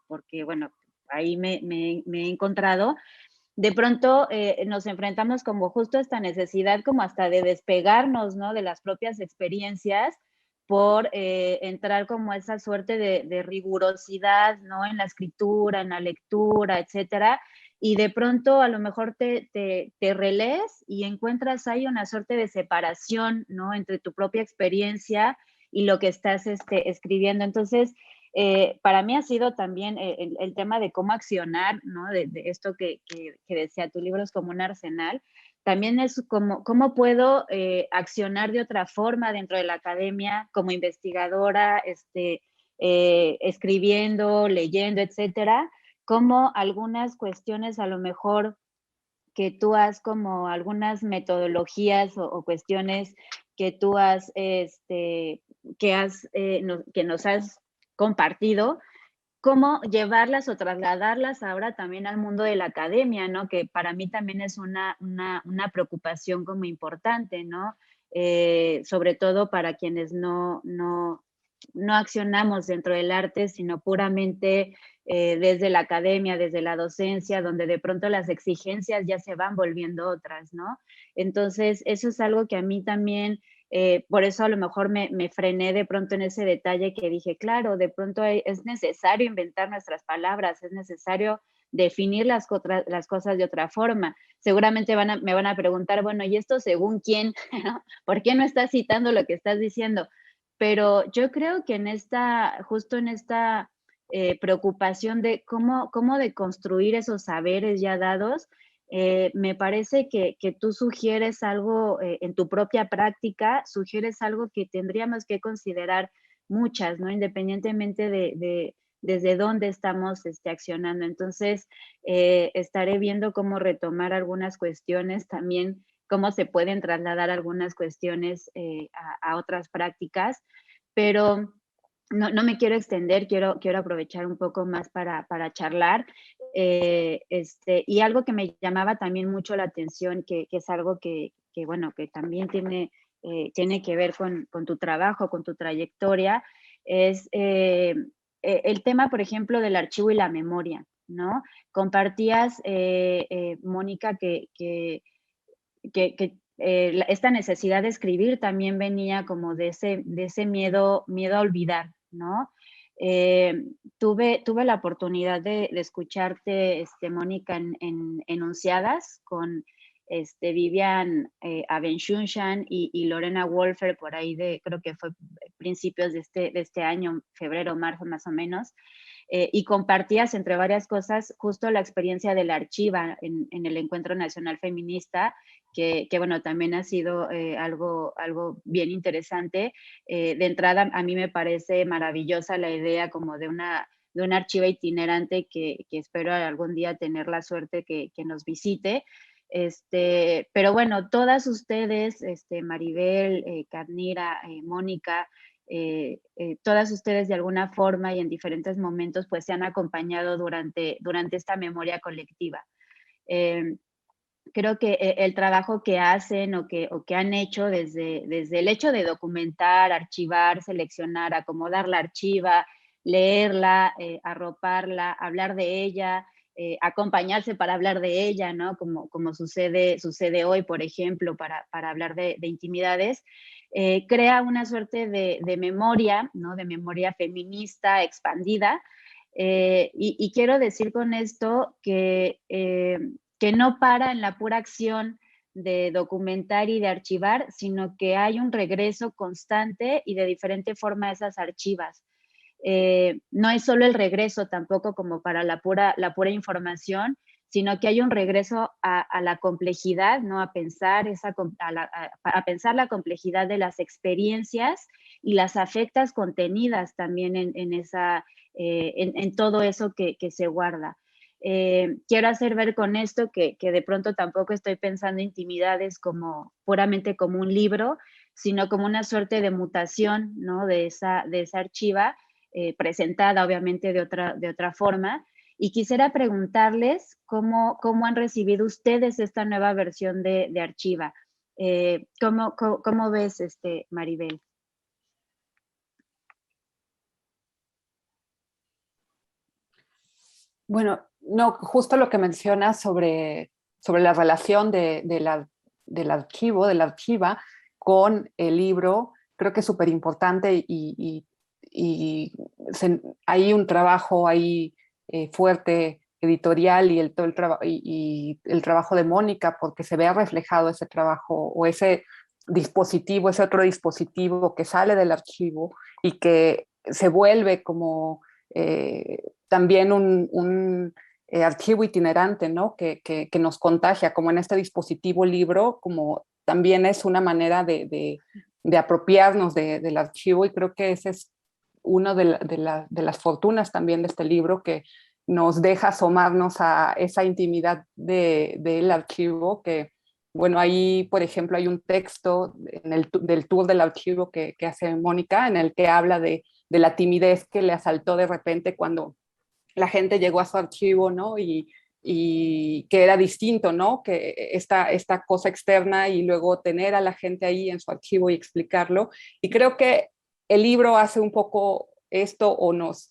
S4: porque, bueno, ahí me he encontrado, de pronto nos enfrentamos como justo a esta necesidad como hasta de despegarnos, ¿no? De las propias experiencias por entrar como esa suerte de rigurosidad, ¿no? En la escritura, en la lectura, etcétera, y de pronto a lo mejor te relees y encuentras ahí una suerte de separación, ¿no? Entre tu propia experiencia y lo que estás escribiendo. Entonces, para mí ha sido también el tema de cómo accionar, ¿no? De esto que decía, tu libro es como un arsenal. También es cómo puedo accionar de otra forma dentro de la academia, como investigadora, escribiendo, leyendo, etcétera, como algunas cuestiones a lo mejor que tú has como algunas metodologías o cuestiones que tú has, que nos has compartido, cómo llevarlas o trasladarlas ahora también al mundo de la academia, ¿no? Que para mí también es una preocupación como importante, ¿no? Sobre todo para quienes no accionamos dentro del arte, sino puramente desde la academia, desde la docencia, donde de pronto las exigencias ya se van volviendo otras, ¿no? Entonces, eso es algo que a mí también Por eso a lo mejor me frené de pronto en ese detalle que dije, claro, de pronto es necesario inventar nuestras palabras, es necesario definir las cosas de otra forma. Seguramente me van a preguntar, bueno, ¿y esto según quién? ¿Por qué no estás citando lo que estás diciendo? Pero yo creo que justo en esta preocupación de cómo deconstruir esos saberes ya dados, me parece que tú sugieres algo en tu propia práctica, sugieres algo que tendríamos que considerar muchas, ¿no? Independientemente de desde dónde estamos accionando. Entonces, estaré viendo cómo retomar algunas cuestiones, también cómo se pueden trasladar algunas cuestiones a otras prácticas, pero no me quiero extender, quiero aprovechar un poco más para charlar. Y algo que me llamaba también mucho la atención, que es algo bueno, que también tiene que ver con tu trabajo, con tu trayectoria, es el tema, por ejemplo, del archivo y la memoria, ¿no? Compartías, Mónica, que esta necesidad de escribir también venía como de ese miedo a olvidar, ¿no? Tuve la oportunidad de escucharte, Mónica, en Enunciadas con Vivian Abenchunchan y Lorena Wolfer, por ahí creo que fue principios de este año, febrero, marzo más o menos, y compartías, entre varias cosas, justo la experiencia de la archiva en el Encuentro Nacional Feminista, que bueno, también ha sido algo bien interesante. De entrada, a mí me parece maravillosa la idea como de una archiva itinerante que espero algún día tener la suerte que nos visite. Pero bueno, todas ustedes, Maribel, Carnira, Mónica, todas ustedes de alguna forma y en diferentes momentos pues se han acompañado durante esta memoria colectiva. Creo que el trabajo que hacen o que han hecho desde el hecho de documentar, archivar, seleccionar, acomodar la archiva, leerla, arroparla, hablar de ella, acompañarse para hablar de ella, ¿no? Como sucede hoy, por ejemplo, para hablar de intimidades, crea una suerte de memoria, ¿no? De memoria feminista expandida. Y quiero decir con esto que no para en la pura acción de documentar y de archivar, sino que hay un regreso constante y de diferente forma a esas archivas. No es solo el regreso tampoco como para la pura información, sino que hay un regreso a la complejidad, ¿no? A pensar la complejidad de las experiencias y las afectas contenidas también en todo eso que se guarda. Quiero hacer ver con esto que de pronto tampoco estoy pensando intimidades puramente como un libro, sino como una suerte de mutación, ¿no? de esa archiva, presentada obviamente de otra forma. Y quisiera preguntarles cómo han recibido ustedes esta nueva versión de archiva. ¿Cómo ves, Maribel?
S3: Bueno, no, justo lo que mencionas sobre la relación del archivo, de la archiva con el libro, creo que es súper importante y hay un trabajo ahí fuerte editorial y el trabajo de Mónica, porque se vea reflejado ese trabajo o ese dispositivo, ese otro dispositivo que sale del archivo y que se vuelve como también un archivo itinerante, ¿no? Que nos contagia, como en este dispositivo libro, como también es una manera de apropiarnos del archivo, y creo que ese es una de las fortunas también de este libro, que nos deja asomarnos a esa intimidad del archivo, que bueno, ahí por ejemplo hay un texto del tour del archivo que hace Mónica, en el que habla de la timidez que le asaltó de repente cuando la gente llegó a su archivo, ¿no? Y que era distinto, ¿no? Que esta cosa externa y luego tener a la gente ahí en su archivo y explicarlo. Y creo que el libro hace un poco esto, o nos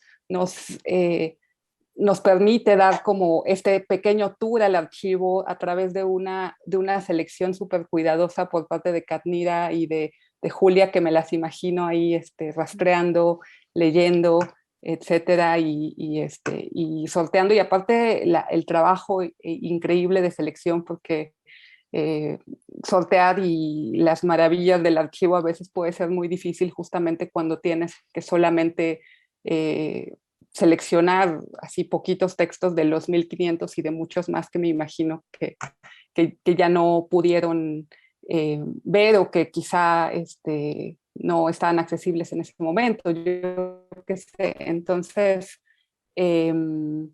S3: permite dar como este pequeño tour al archivo a través de una selección súper cuidadosa por parte de Carnira y de Julia, que me las imagino ahí rastreando, leyendo, etcétera, y sorteando, y aparte el trabajo increíble de selección, porque sortear y las maravillas del archivo a veces puede ser muy difícil, justamente cuando tienes que solamente seleccionar así poquitos textos de los 1500 y de muchos más que me imagino que ya no pudieron ver, o que quizá no estaban accesibles en ese momento, yo qué sé. Entonces, creo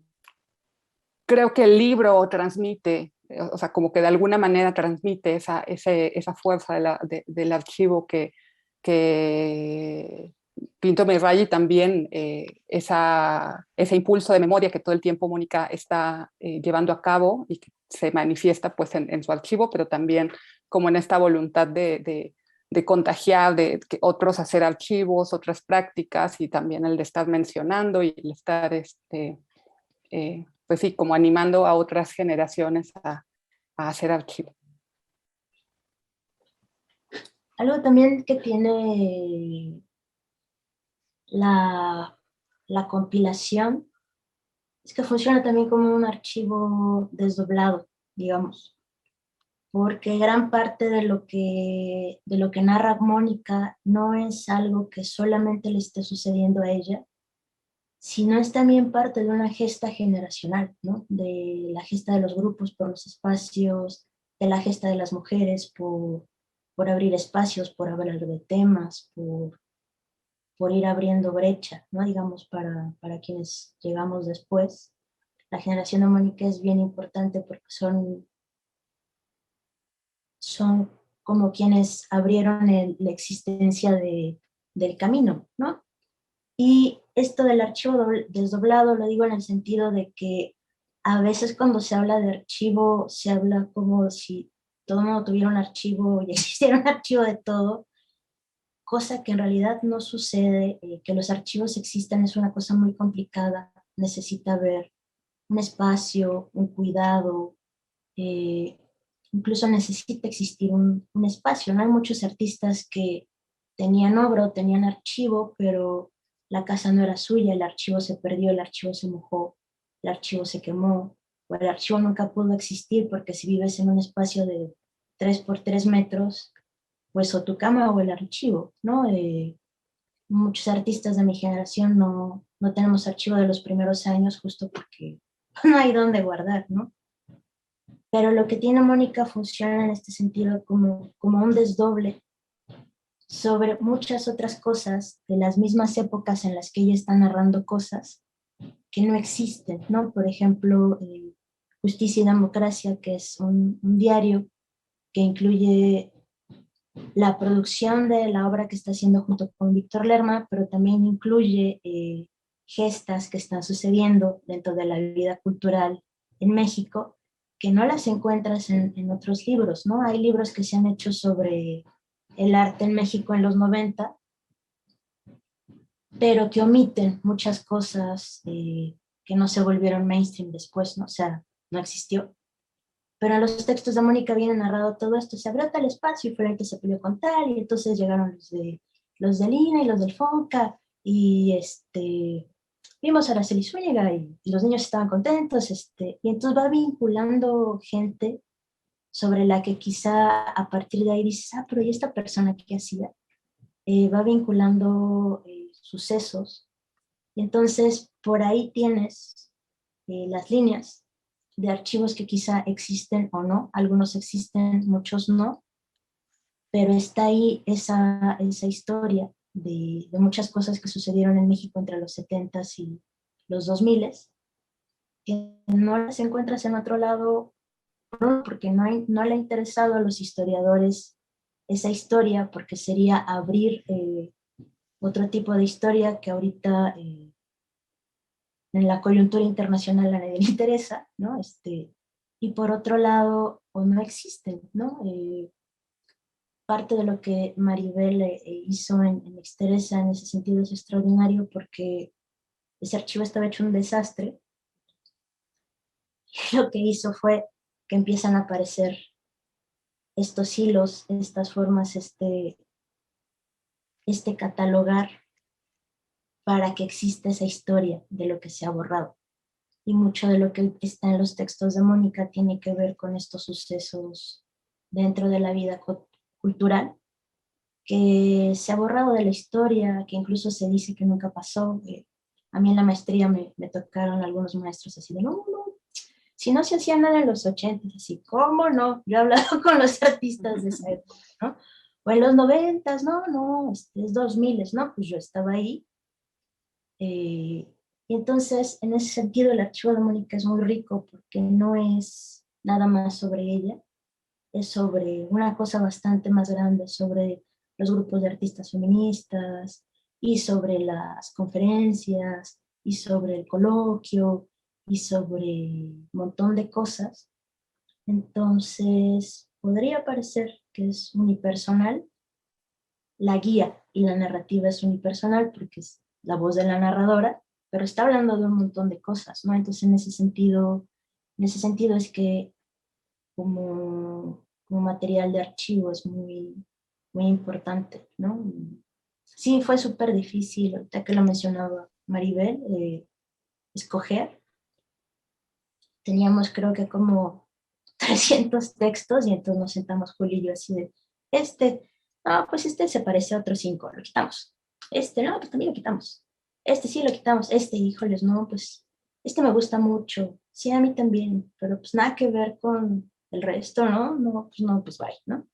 S3: que el libro transmite, o sea, como que de alguna manera transmite esa fuerza del archivo que Pinto mi raya, y también ese impulso de memoria que todo el tiempo Mónica está llevando a cabo y que se manifiesta pues en su archivo, pero también como en esta voluntad de contagiar, de que otros hacer archivos, otras prácticas, y también el de estar mencionando y el estar pues sí, como animando a otras generaciones a hacer archivo.
S2: Algo también que tiene la compilación es que funciona también como un archivo desdoblado, digamos, porque gran parte de lo que narra Mónica no es algo que solamente le esté sucediendo a ella, sino es también parte de una gesta generacional, ¿no? De la gesta de los grupos por los espacios, de la gesta de las mujeres por abrir espacios, por hablar de temas, por ir abriendo brecha, ¿no? Digamos, para quienes llegamos después. La generación de Mónica es bien importante porque son como quienes abrieron la existencia del camino, ¿no? Y esto del archivo desdoblado lo digo en el sentido de que a veces cuando se habla de archivo, se habla como si todo el mundo tuviera un archivo y existiera un archivo de todo, cosa que en realidad no sucede. Que los archivos existan es una cosa muy complicada, necesita haber un espacio, un cuidado, eh, incluso necesita existir un espacio, ¿no? Hay muchos artistas que tenían obra o tenían archivo, pero la casa no era suya, el archivo se perdió, el archivo se mojó, el archivo se quemó, o el archivo nunca pudo existir porque si vives en un espacio de 3 por 3 metros, pues o tu cama o el archivo, ¿no? Muchos artistas de mi generación no tenemos archivo de los primeros años justo porque no hay dónde guardar, ¿no? Pero lo que tiene Mónica funciona en este sentido como un desdoble sobre muchas otras cosas de las mismas épocas en las que ella está narrando cosas que no existen, ¿no? Por ejemplo, Justicia y Democracia, que es un diario que incluye la producción de la obra que está haciendo junto con Víctor Lerma, pero también incluye gestas que están sucediendo dentro de la vida cultural en México, que no las encuentras en otros libros, ¿no? Hay libros que se han hecho sobre el arte en México en los 90, pero que omiten muchas cosas que no se volvieron mainstream después, ¿no? O sea, no existió. Pero en los textos de Mónica viene narrado todo esto, se abrió tal espacio y fue el que se peleó con tal, y entonces llegaron los de Lina y los del Fonca, y vimos a Araceli Zúñiga y los niños estaban contentos, y entonces va vinculando gente sobre la que quizá a partir de ahí dices, ah, pero ¿y esta persona qué hacía? Va vinculando sucesos, y entonces por ahí tienes las líneas de archivos que quizá existen o no, algunos existen, muchos no, pero está ahí esa historia de muchas cosas que sucedieron en México entre los 70s y los 2000s, que no las encuentras en otro lado, porque no le ha interesado a los historiadores esa historia, porque sería abrir otro tipo de historia que ahorita en la coyuntura internacional a nadie le interesa, ¿no? Y por otro lado, o no existen, ¿no? Parte de lo que Maribel hizo en Exteresa en ese sentido es extraordinario porque ese archivo estaba hecho un desastre. Y lo que hizo fue que empiezan a aparecer estos hilos, estas formas catalogar para que exista esa historia de lo que se ha borrado. Y mucho de lo que está en los textos de Mónica tiene que ver con estos sucesos dentro de la vida cultural, que se ha borrado de la historia, que incluso se dice que nunca pasó. A mí en la maestría me tocaron algunos maestros así de, no, si no se hacía nada en los 80, así, ¿cómo no? Yo he hablado con los artistas de esa época, ¿no? O en los 90, no, es 2000, ¿no? Pues yo estaba ahí. Y entonces, en ese sentido, el archivo de Mónica es muy rico porque no es nada más sobre ella, es sobre una cosa bastante más grande, sobre los grupos de artistas feministas y sobre las conferencias y sobre el coloquio y sobre un montón de cosas. Entonces, podría parecer que es unipersonal. La guía y la narrativa es unipersonal porque es la voz de la narradora, pero está hablando de un montón de cosas, ¿no? Entonces, en ese sentido es que como material de archivo es muy, muy importante, ¿no? Sí, fue súper difícil, ahorita que lo mencionaba Maribel, escoger. Teníamos creo que como 300 textos y entonces nos sentamos Julio y yo así de, no, pues se parece a otros 5, lo quitamos. No, pues también lo quitamos. Sí, lo quitamos. Híjoles, no, pues me gusta mucho. Sí, a mí también, pero pues nada que ver con el resto, ¿no? No, pues bye, ¿no?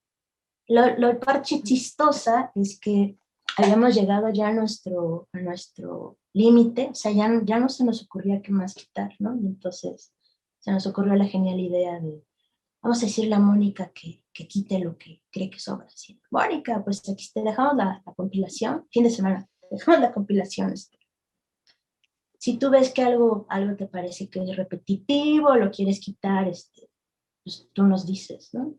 S2: Lo parche chistosa es que habíamos llegado ya a nuestro límite, o sea, ya no se nos ocurría qué más quitar, ¿no? Y entonces se nos ocurrió la genial idea de, vamos a decirle a Mónica que quite lo que cree que sobra. ¿Sí? Mónica, pues aquí te dejamos la compilación, fin de semana, dejamos la compilación. Si tú ves que algo te parece que es repetitivo, lo quieres quitar, pues tú nos dices, ¿no?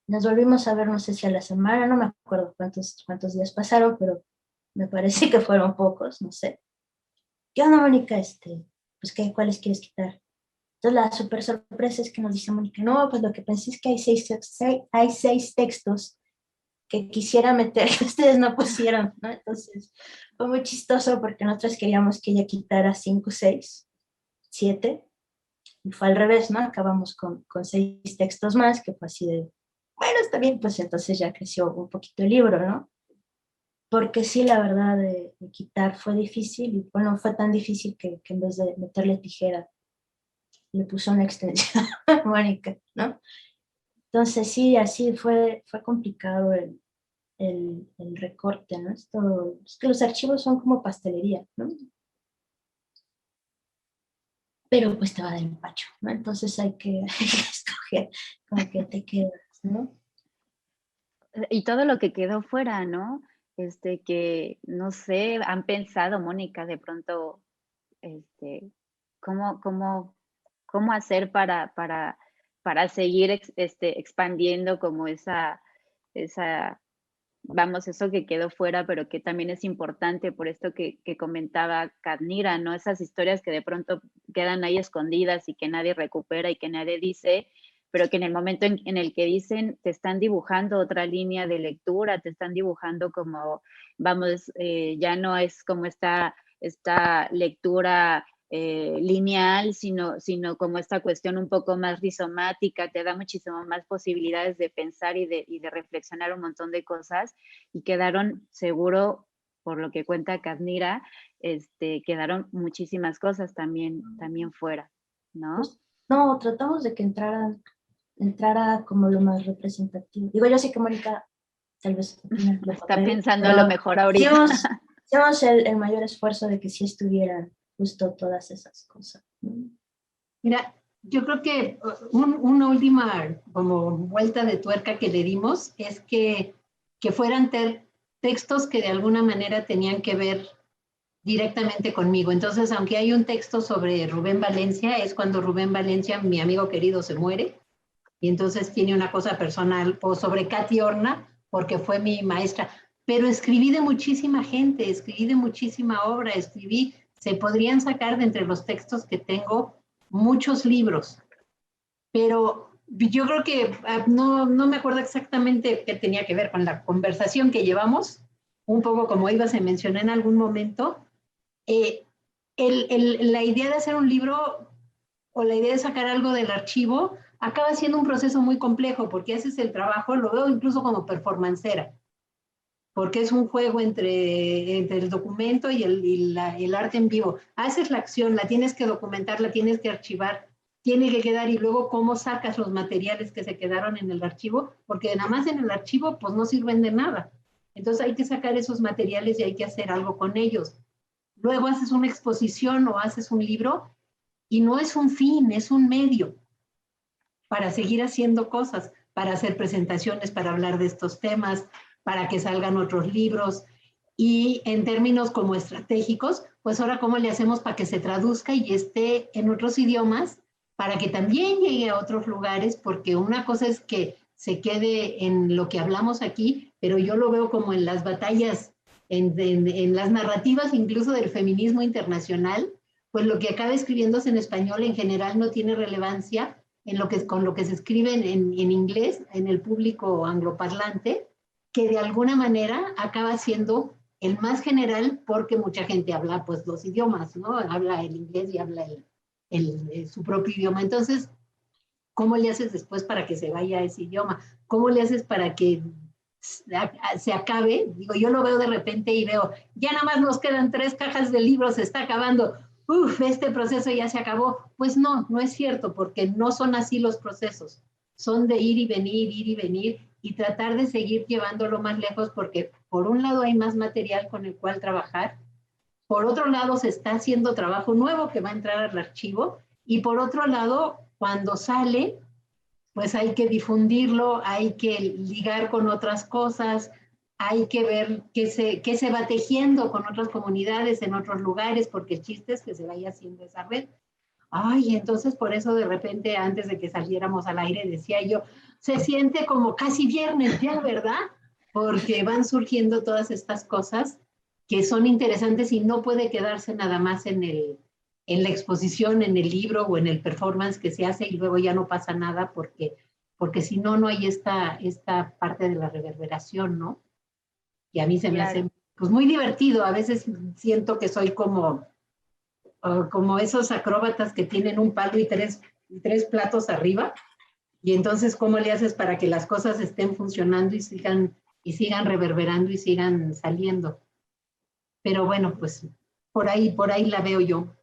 S2: Nos volvimos a ver, no sé si a la semana, no me acuerdo cuántos días pasaron, pero me parece que fueron pocos, no sé. ¿Qué onda, Mónica? Pues, ¿cuáles quieres quitar? Entonces, la súper sorpresa es que nos dice Mónica, no, pues lo que pensé es que hay seis textos que quisiera meter, que ustedes no pusieron, ¿no? Entonces, fue muy chistoso porque nosotros queríamos que ella quitara 5, 6, 7, y fue al revés, ¿no? Acabamos con 6 textos más, que fue así de, bueno, está bien, pues entonces ya creció un poquito el libro, ¿no? Porque sí, la verdad, de quitar fue difícil, y bueno, fue tan difícil que en vez de meterle tijera, le puso una extensión a Mónica, ¿no? Entonces sí, así fue complicado el recorte, ¿no? Es que los archivos son como pastelería, ¿no? Pero pues te va del empacho, ¿no? Entonces hay que escoger con qué te quedas, ¿no?
S4: Y todo lo que quedó fuera, ¿no? Que, no sé, han pensado, Mónica, de pronto, cómo hacer para seguir expandiendo como vamos, eso que quedó fuera, pero que también es importante por esto que comentaba Kadnira, ¿no? Esas historias que de pronto quedan ahí escondidas y que nadie recupera y que nadie dice, pero que en el momento en el que dicen, te están dibujando otra línea de lectura, te están dibujando como, vamos, ya no es como esta lectura lineal, sino como esta cuestión un poco más rizomática, te da muchísimo más posibilidades de pensar y de reflexionar un montón de cosas, y quedaron, seguro, por lo que cuenta Kadnira, quedaron muchísimas cosas también fuera, ¿no?
S2: Pues, no, tratamos de que entrara como lo más representativo. Digo, yo sé que Mónica tal vez
S4: está pensando lo mejor ahorita.
S2: Hicimos el mayor esfuerzo de que sí estuvieran justo todas esas cosas.
S6: Mira, yo creo que una última como vuelta de tuerca que le dimos es que fueran textos que de alguna manera tenían que ver directamente conmigo. Entonces, aunque hay un texto sobre Rubén Valencia, es cuando Rubén Valencia, mi amigo querido, se muere, y entonces tiene una cosa personal, o sobre Katy Horna, porque fue mi maestra. Pero escribí de muchísima gente, escribí de muchísima obra, se podrían sacar de entre los textos que tengo muchos libros, pero yo creo que no me acuerdo exactamente qué tenía que ver con la conversación que llevamos, un poco como iba, se mencionó en algún momento, la idea de hacer un libro o la idea de sacar algo del archivo acaba siendo un proceso muy complejo porque haces el trabajo, lo veo incluso como performancera, porque es un juego entre el documento y el arte en vivo. Haces la acción, la tienes que documentar, la tienes que archivar, tiene que quedar, y luego cómo sacas los materiales que se quedaron en el archivo, porque nada más en el archivo pues no sirven de nada. Entonces hay que sacar esos materiales y hay que hacer algo con ellos. Luego haces una exposición o haces un libro y no es un fin, es un medio para seguir haciendo cosas, para hacer presentaciones, para hablar de estos temas, para que salgan otros libros. Y en términos como estratégicos, pues ahora cómo le hacemos para que se traduzca y esté en otros idiomas, para que también llegue a otros lugares, porque una cosa es que se quede en lo que hablamos aquí, pero yo lo veo como en las batallas, en las narrativas incluso del feminismo internacional, pues lo que acaba escribiéndose en español en general no tiene relevancia con lo que se escribe en inglés, en el público angloparlante, que de alguna manera acaba siendo el más general porque mucha gente habla pues los idiomas, ¿no? Habla el inglés y habla su propio idioma. Entonces, ¿cómo le haces después para que se vaya ese idioma? ¿Cómo le haces para que se acabe? Digo, yo lo veo de repente y veo, ya nada más nos quedan 3 cajas de libros, se está acabando. Este proceso ya se acabó. Pues no, no es cierto, porque no son así los procesos. Son de ir y venir y tratar de seguir llevándolo más lejos, porque por un lado hay más material con el cual trabajar, por otro lado se está haciendo trabajo nuevo que va a entrar al archivo, y por otro lado, cuando sale, pues hay que difundirlo, hay que ligar con otras cosas, hay que ver qué se va tejiendo con otras comunidades en otros lugares, porque el chiste es que se vaya haciendo esa red. Ay, entonces por eso de repente antes de que saliéramos al aire decía yo, se siente como casi viernes ya, ¿verdad? Porque van surgiendo todas estas cosas que son interesantes y no puede quedarse nada más en la exposición, en el libro o en el performance que se hace y luego ya no pasa nada porque si no, no hay esta parte de la reverberación, ¿no? Y a mí se me hace pues muy divertido. A veces siento que soy como esos acróbatas que tienen un palo y tres platos arriba. Y entonces, ¿cómo le haces para que las cosas estén funcionando y sigan reverberando y sigan saliendo? Pero bueno, pues por ahí la veo yo.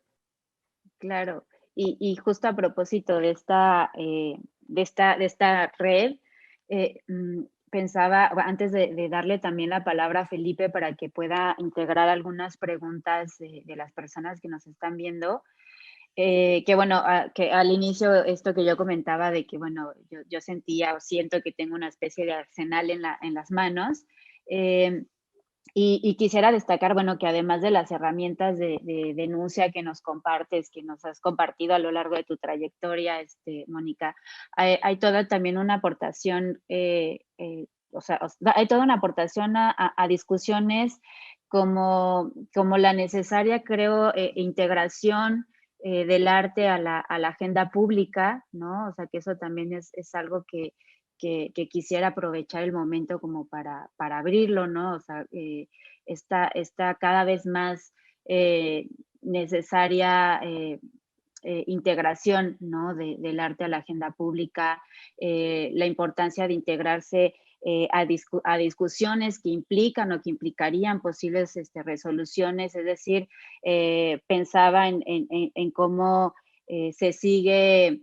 S4: Claro, y justo a propósito de esta red, pensaba, antes de darle también la palabra a Felipe para que pueda integrar algunas preguntas de las personas que nos están viendo, que bueno, que al inicio esto que yo comentaba de que bueno, yo sentía o siento que tengo una especie de arsenal en las manos, y quisiera destacar, bueno, que además de las herramientas de denuncia que nos compartes, que nos has compartido a lo largo de tu trayectoria, Mónica, hay toda también una aportación, o sea, hay toda una aportación a discusiones como la necesaria, creo, integración del arte a la agenda pública, ¿no? O sea, que eso también es algo que quisiera aprovechar el momento como para abrirlo, ¿no? O sea, está cada vez más necesaria integración, ¿no? Del arte a la agenda pública, la importancia de integrarse a discusiones que implican o que implicarían posibles resoluciones, es decir, pensaba en cómo se sigue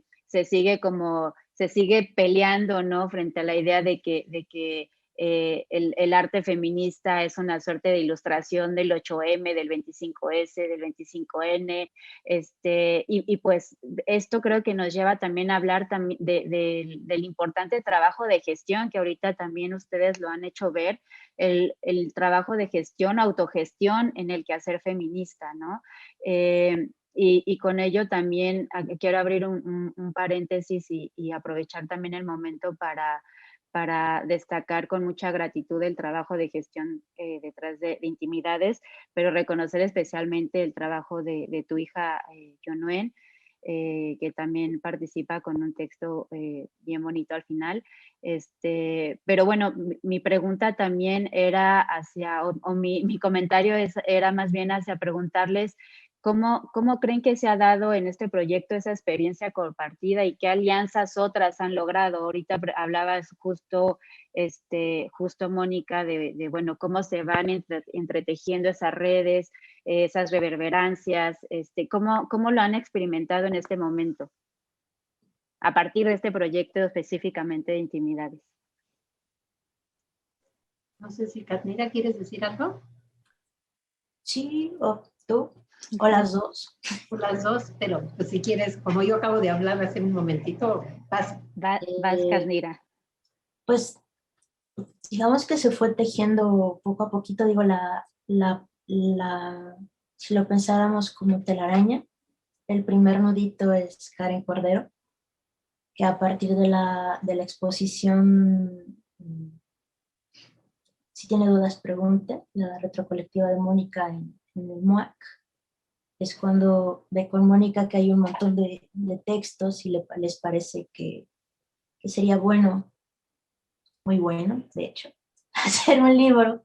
S4: peleando, ¿no? Frente a la idea de que el arte feminista es una suerte de ilustración del 8M, del 25S, del 25N, y pues esto creo que nos lleva también a hablar del importante trabajo de gestión que ahorita también ustedes lo han hecho ver, el trabajo de gestión, autogestión en el quehacer feminista, ¿no? Y con ello también quiero abrir un paréntesis y aprovechar también el momento para destacar con mucha gratitud el trabajo de gestión detrás de Intimidades, pero reconocer especialmente el trabajo de tu hija, Yonuen, que también participa con un texto bien bonito al final. Pero bueno, mi pregunta también era hacia, o mi comentario era más bien hacia preguntarles ¿cómo creen que se ha dado en este proyecto esa experiencia compartida y qué alianzas otras han logrado? Ahorita hablabas justo, Mónica, de bueno, cómo se van entretejiendo esas redes, esas reverberancias, ¿cómo lo han experimentado en este momento? A partir de este proyecto específicamente de intimidades.
S6: No sé si Katnira, ¿quieres decir algo?
S2: Sí, o tú, o las dos.
S6: O las dos, pero pues, si quieres, como yo acabo de hablar hace un momentito, vas.
S4: Vas, Katnira.
S2: Pues digamos que se fue tejiendo poco a poquito, digo, si lo pensáramos como telaraña, el primer nudito es Karen Cordero, que a partir de la exposición, si tiene dudas pregunte, la retrocolectiva de Mónica en el MUAC, es cuando ve con Mónica que hay un montón de textos y les parece que sería bueno, muy bueno, de hecho, hacer un libro.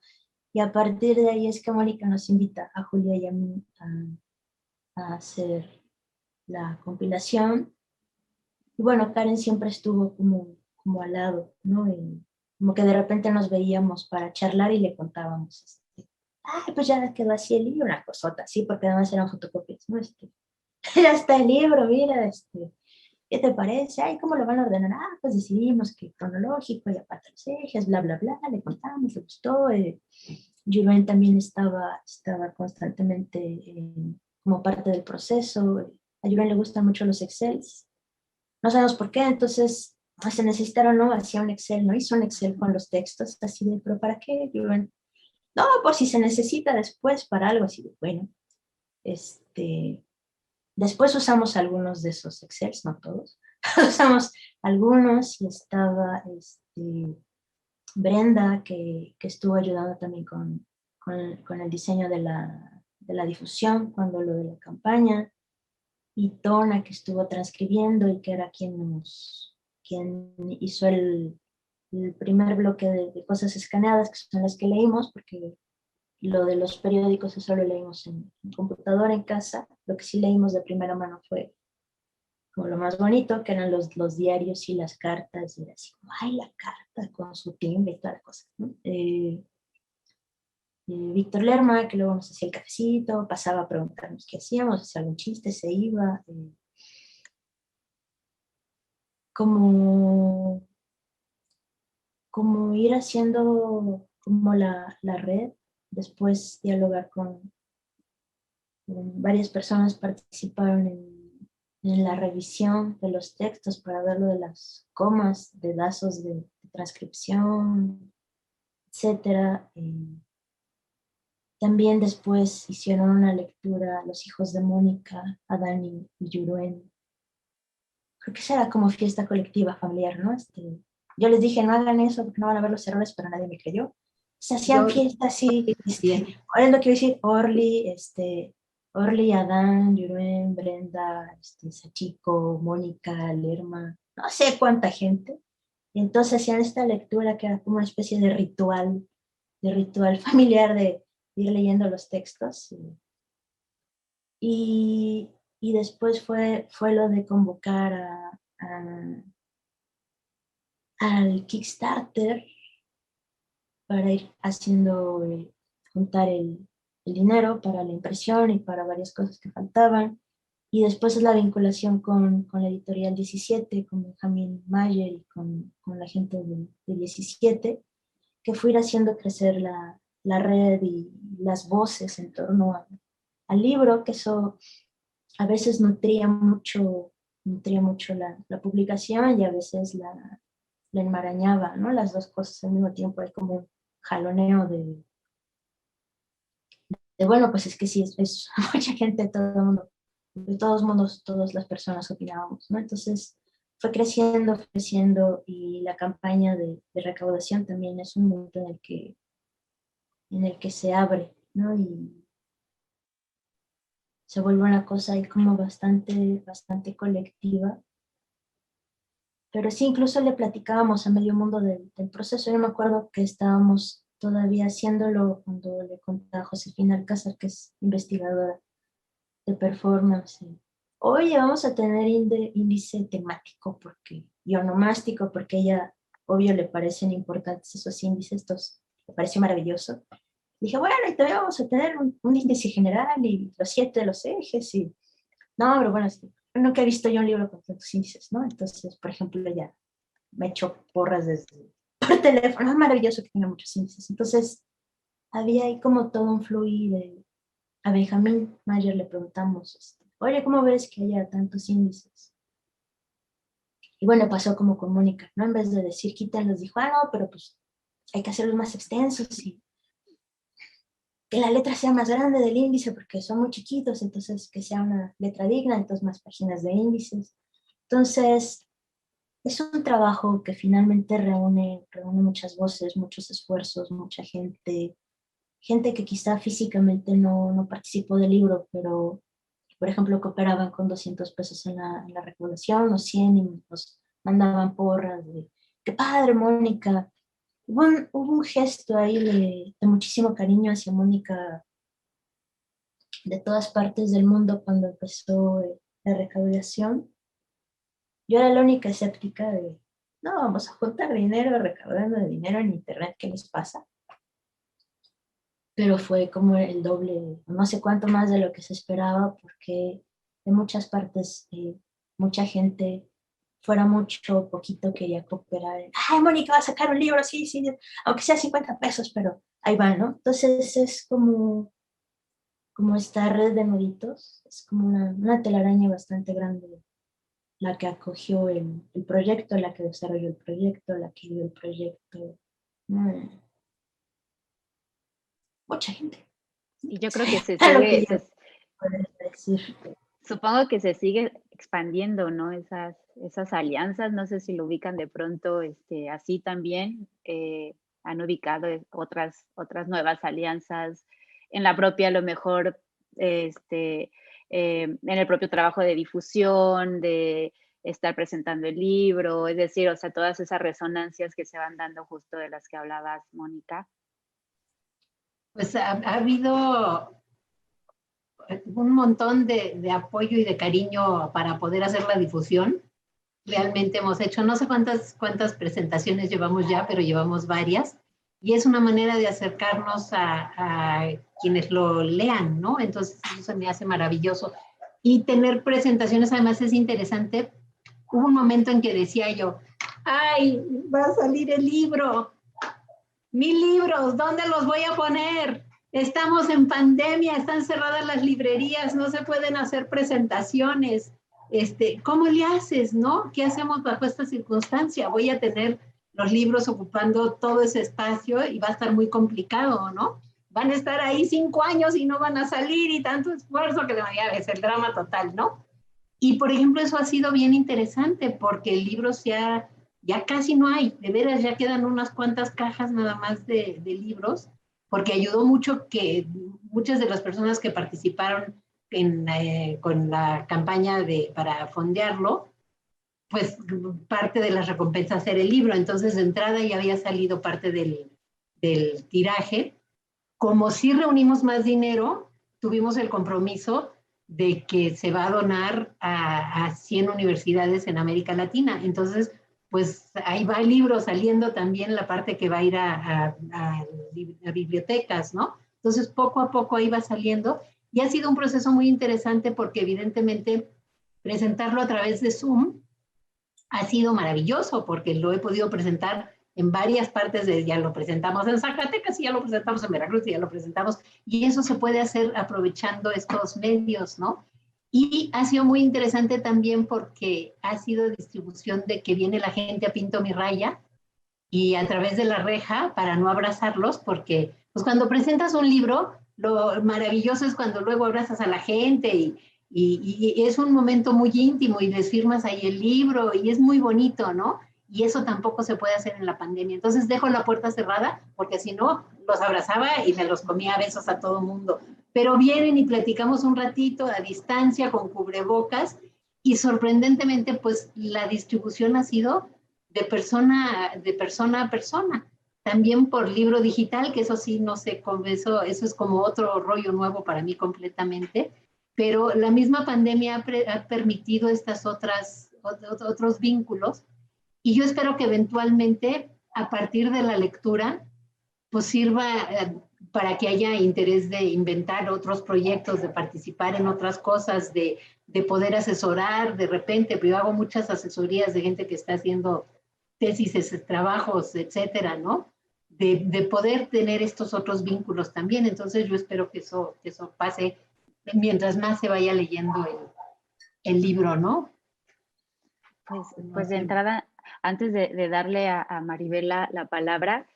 S2: Y a partir de ahí es que Mónica nos invita a Julia y a mí a hacer la compilación. Y bueno, Karen siempre estuvo como al lado, ¿no? Y como que de repente nos veíamos para charlar y le contábamos, pues ya quedó así el libro, una cosota, sí, porque además eran fotocopias, ¿no? Ya está el libro, mira, ¿qué te parece? Ay, ¿cómo lo van a ordenar? Pues decidimos que cronológico y aparte los ejes, bla, bla, bla, le contamos, le gustó. Julen también estaba constantemente como parte del proceso. A Julen le gustan mucho los Excels. No sabemos por qué, entonces se necesitaron, ¿no? Hacía un Excel, ¿no? Hizo un Excel con los textos, así de, ¿pero para qué, Julen? No, por si se necesita después para algo así de, bueno, después usamos algunos de esos Excels, no todos. Usamos algunos y estaba Brenda, que estuvo ayudando también con el diseño de la difusión, cuando lo de la campaña, y Tona, que estuvo transcribiendo y que era quien hizo el primer bloque de cosas escaneadas, que son las que leímos, porque lo de los periódicos eso lo leímos en computadora en casa. Lo que sí leímos de primera mano fue como lo más bonito, que eran los diarios y las cartas, y era así como, ay, la carta con su timbre y toda la cosa, ¿no? Víctor Lerma, que luego nos hacía el cafecito, pasaba a preguntarnos qué hacíamos, hacía algún chiste, se iba, como ir haciendo como la red, después dialogar con varias personas, participaron en la revisión de los textos para ver lo de las comas, dedazos de transcripción, etc. También después hicieron una lectura los hijos de Mónica, Adán y Yuruen. Creo que será como fiesta colectiva familiar, ¿no? Yo les dije, no hagan eso porque no van a ver los errores, pero nadie me creyó. Se hacían fiestas así. Ahora es lo que quiero decir, Orly, Adán, Yuruen, Brenda, Sachiko, Mónica, Lerma, no sé cuánta gente. Y entonces hacían esta lectura que era como una especie de ritual familiar de ir leyendo los textos. Y después fue lo de convocar al Kickstarter para ir haciendo, juntar el dinero para la impresión y para varias cosas que faltaban. Y después es la vinculación con la editorial 17, con Benjamín Mayer y con la gente de 17, que fue ir haciendo crecer la red y las voces en torno al libro, que eso a veces nutría mucho la publicación y a veces la enmarañaba, ¿no? Las dos cosas al mismo tiempo, hay como un jaloneo de bueno, pues es que sí, es mucha gente, todo el mundo, de todos modos, todas las personas opinábamos, ¿no? Entonces fue creciendo y la campaña de recaudación también es un momento en el que se abre, ¿no? Y se vuelve una cosa ahí como bastante colectiva. Pero sí, incluso le platicábamos a medio mundo del proceso. Yo me acuerdo que estábamos todavía haciéndolo cuando le conté a Josefina Alcázar, que es investigadora de performance. Oye, vamos a tener índice temático y onomástico, porque ella, obvio, le parecen importantes esos índices, estos, me pareció maravilloso. Dije, bueno, y todavía vamos a tener un índice general y los 7 de los ejes. No, pero bueno, nunca he visto yo un libro con tantos índices, ¿no? Entonces, por ejemplo, ya me echo porras por teléfono. Es maravilloso que tenga muchos índices. Entonces, había ahí como todo un fluir. A Benjamín Mayer le preguntamos, oye, ¿cómo ves que haya tantos índices? Y bueno, pasó como con Mónica, ¿no? En vez de decir quítalos, dijo, no, pero pues hay que hacerlos más extensos y que la letra sea más grande del índice porque son muy chiquitos, entonces que sea una letra digna, entonces más páginas de índices. Entonces, es un trabajo que finalmente reúne muchas voces, muchos esfuerzos, mucha gente que quizá físicamente no participó del libro, pero, por ejemplo, cooperaban con 200 pesos en la recaudación o 100 y nos mandaban porras de, qué padre, Mónica. Hubo un gesto ahí de muchísimo cariño hacia Mónica de todas partes del mundo cuando empezó la recaudación. Yo era la única escéptica de, no, vamos a juntar dinero recaudando dinero en internet, ¿qué les pasa? Pero fue como el doble, no sé cuánto más de lo que se esperaba, porque de muchas partes, mucha gente, fuera mucho o poquito, quería cooperar. Ay, Mónica va a sacar un libro, sí, sí, aunque sea 50 pesos, pero ahí va, ¿no? Entonces es como esta red de nuditos, es como una telaraña bastante grande, la que acogió el proyecto, la que desarrolló el proyecto, la que dio el proyecto. Mucha gente.
S4: Y yo creo que se
S2: A lo que
S4: sigue,
S2: yo podría decir.
S4: supongo que se sigue expandiendo, ¿no? Esas alianzas, no sé si lo ubican de pronto así también, han ubicado otras nuevas alianzas en la propia, a lo mejor, en el propio trabajo de difusión, de estar presentando el libro, es decir, o sea, todas esas resonancias que se van dando justo de las que hablabas, Mónica.
S6: Pues ha habido un montón de apoyo y de cariño para poder hacer la difusión. Realmente hemos hecho, no sé cuántas presentaciones llevamos ya, pero llevamos varias. Y es una manera de acercarnos a quienes lo lean, ¿no? Entonces eso se me hace maravilloso. Y tener presentaciones además es interesante. Hubo un momento en que decía yo, ¡ay, va a salir el libro! ¡Mis libros! ¿Dónde los voy a poner? Estamos en pandemia, están cerradas las librerías, no se pueden hacer presentaciones. ¿Cómo le haces, no? ¿Qué hacemos bajo esta circunstancia? Voy a tener los libros ocupando todo ese espacio y va a estar muy complicado, ¿no? Van a estar ahí 5 años y no van a salir y tanto esfuerzo que es el drama total, ¿no? Y, por ejemplo, eso ha sido bien interesante porque el libro ya casi no hay, de veras ya quedan unas cuantas cajas nada más de libros, porque ayudó mucho que muchas de las personas que participaron con la campaña para fondearlo, pues parte de las recompensas era el libro, entonces de entrada ya había salido parte del tiraje. Como sí reunimos más dinero, tuvimos el compromiso de que se va a donar a 100 universidades en América Latina, entonces pues ahí va el libro saliendo también la parte que va a ir a bibliotecas, ¿no? Entonces poco a poco ahí va saliendo y ha sido un proceso muy interesante porque evidentemente presentarlo a través de Zoom ha sido maravilloso porque lo he podido presentar en varias partes, ya lo presentamos en Zacatecas y ya lo presentamos en Veracruz y ya lo presentamos, y eso se puede hacer aprovechando estos medios, ¿no? Y ha sido muy interesante también porque ha sido distribución de que viene la gente a Pinto mi raya y a través de la reja para no abrazarlos, porque pues cuando presentas un libro, lo maravilloso es cuando luego abrazas a la gente y es un momento muy íntimo y les firmas ahí el libro y es muy bonito, ¿no? Y eso tampoco se puede hacer en la pandemia. Entonces dejo la puerta cerrada porque si no, los abrazaba y me los comía a besos a todo mundo. pero vienen y platicamos un ratito a distancia con cubrebocas y sorprendentemente pues la distribución ha sido de persona a persona. También por libro digital, que eso sí, no sé, eso es como otro rollo nuevo para mí completamente, pero la misma pandemia ha permitido otros vínculos y yo espero que eventualmente a partir de la lectura pues sirva para que haya interés de inventar otros proyectos, de participar en otras cosas, de poder asesorar de repente, pero yo hago muchas asesorías de gente que está haciendo tesis, trabajos, etcétera, ¿no? De poder tener estos otros vínculos también. Entonces yo espero que eso pase mientras más se vaya leyendo el libro, ¿no?
S4: Pues de entrada, antes de darle a Maribel la palabra,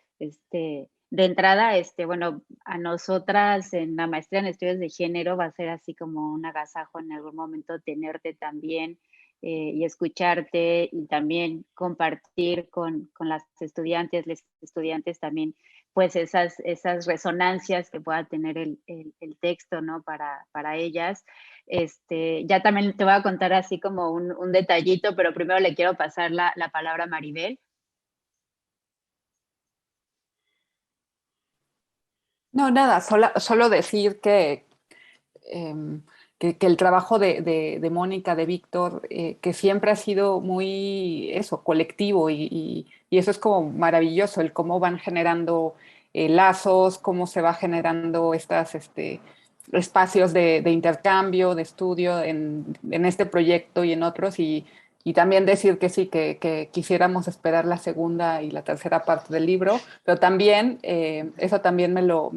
S4: de entrada, bueno, a nosotras en la maestría en estudios de género va a ser así como un agasajo en algún momento tenerte también y escucharte y también compartir con las estudiantes, les estudiantes también, pues esas resonancias que pueda tener el texto, ¿no? Para ellas. Ya también te voy a contar así como un detallito, pero primero le quiero pasar la palabra a Maribel.
S3: No, nada, solo decir que el trabajo de Mónica, de Víctor, que siempre ha sido muy eso, colectivo y eso es como maravilloso, el cómo van generando lazos, cómo se va generando estas espacios de intercambio, de estudio en este proyecto y en otros y también decir que sí, que quisiéramos esperar la segunda y la tercera parte del libro, pero también, eso también me lo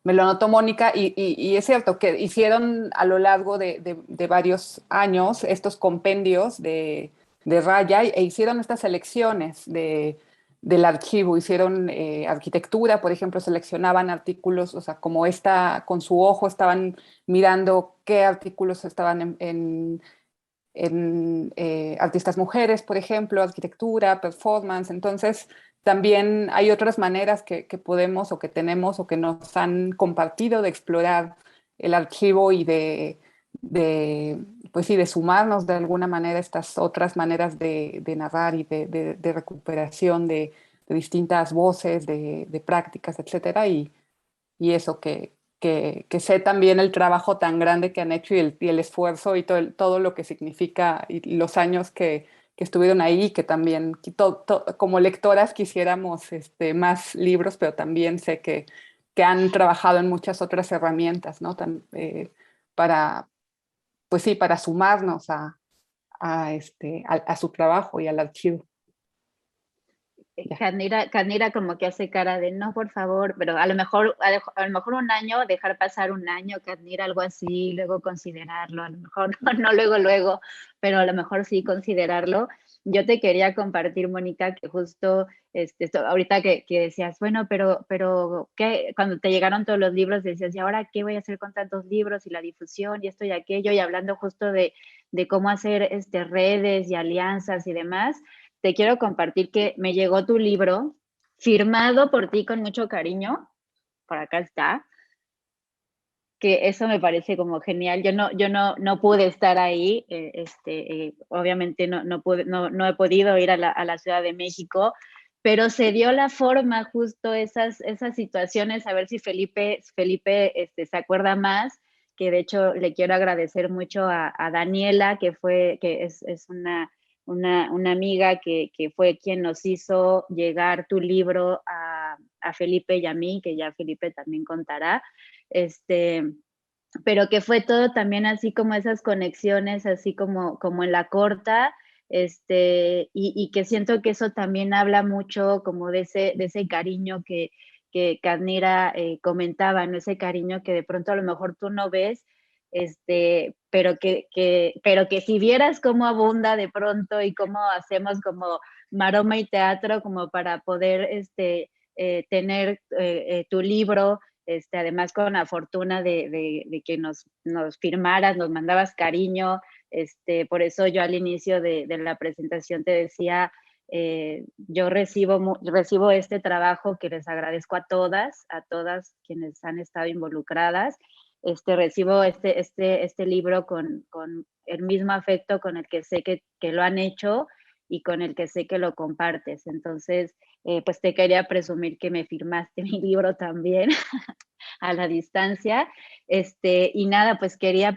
S3: anotó Mónica y es cierto que hicieron a lo largo de varios años estos compendios de Raya e hicieron estas selecciones del archivo, hicieron arquitectura, por ejemplo, seleccionaban artículos, o sea, como con su ojo estaban mirando qué artículos estaban en artistas mujeres, por ejemplo, arquitectura, performance. Entonces, también hay otras maneras que podemos o que tenemos o que nos han compartido de explorar el archivo y pues sí, de sumarnos de alguna manera a estas otras maneras de narrar y de recuperación de distintas voces, de prácticas, etcétera, y eso que sé también el trabajo tan grande que han hecho y el esfuerzo y todo lo que significa y los años que estuvieron ahí, que también como lectoras quisiéramos más libros, pero también sé que han trabajado en muchas otras herramientas, ¿no? Para, pues sí, para sumarnos a su trabajo y al archivo.
S4: Canira como que hace cara de no, por favor, pero a lo mejor un año, dejar pasar un año, Canira, algo así, luego considerarlo, a lo mejor no luego, pero a lo mejor sí considerarlo. Yo te quería compartir, Mónica, que justo ahorita que decías, bueno, pero ¿qué? Cuando te llegaron todos los libros decías, ¿y ahora qué voy a hacer con tantos libros y la difusión y esto y aquello? Y hablando justo de cómo hacer redes y alianzas y demás. Te quiero compartir que me llegó tu libro, firmado por ti con mucho cariño, por acá está, que eso me parece como genial. Yo no pude estar ahí, obviamente no he podido ir a la Ciudad de México, pero se dio la forma justo esas situaciones, a ver si Felipe se acuerda más, que de hecho le quiero agradecer mucho a Daniela, que es una amiga que fue quien nos hizo llegar tu libro a Felipe y a mí, que ya Felipe también contará, pero que fue todo también así como esas conexiones, así como en la corta, y que siento que eso también habla mucho como de ese cariño que Carnira comentaba, ¿no? Ese cariño que de pronto a lo mejor tú no ves, pero que si vieras cómo abunda de pronto y cómo hacemos como maroma y teatro como para poder tener tu libro, además con la fortuna de que nos firmaras, nos mandabas cariño, por eso yo al inicio de la presentación te decía Yo recibo este trabajo que les agradezco a todas quienes han estado involucradas. Recibo este libro con el mismo afecto con el que sé que lo han hecho y con el que sé que lo compartes. Entonces, pues te quería presumir que me firmaste mi libro también a la distancia. Y nada, pues quería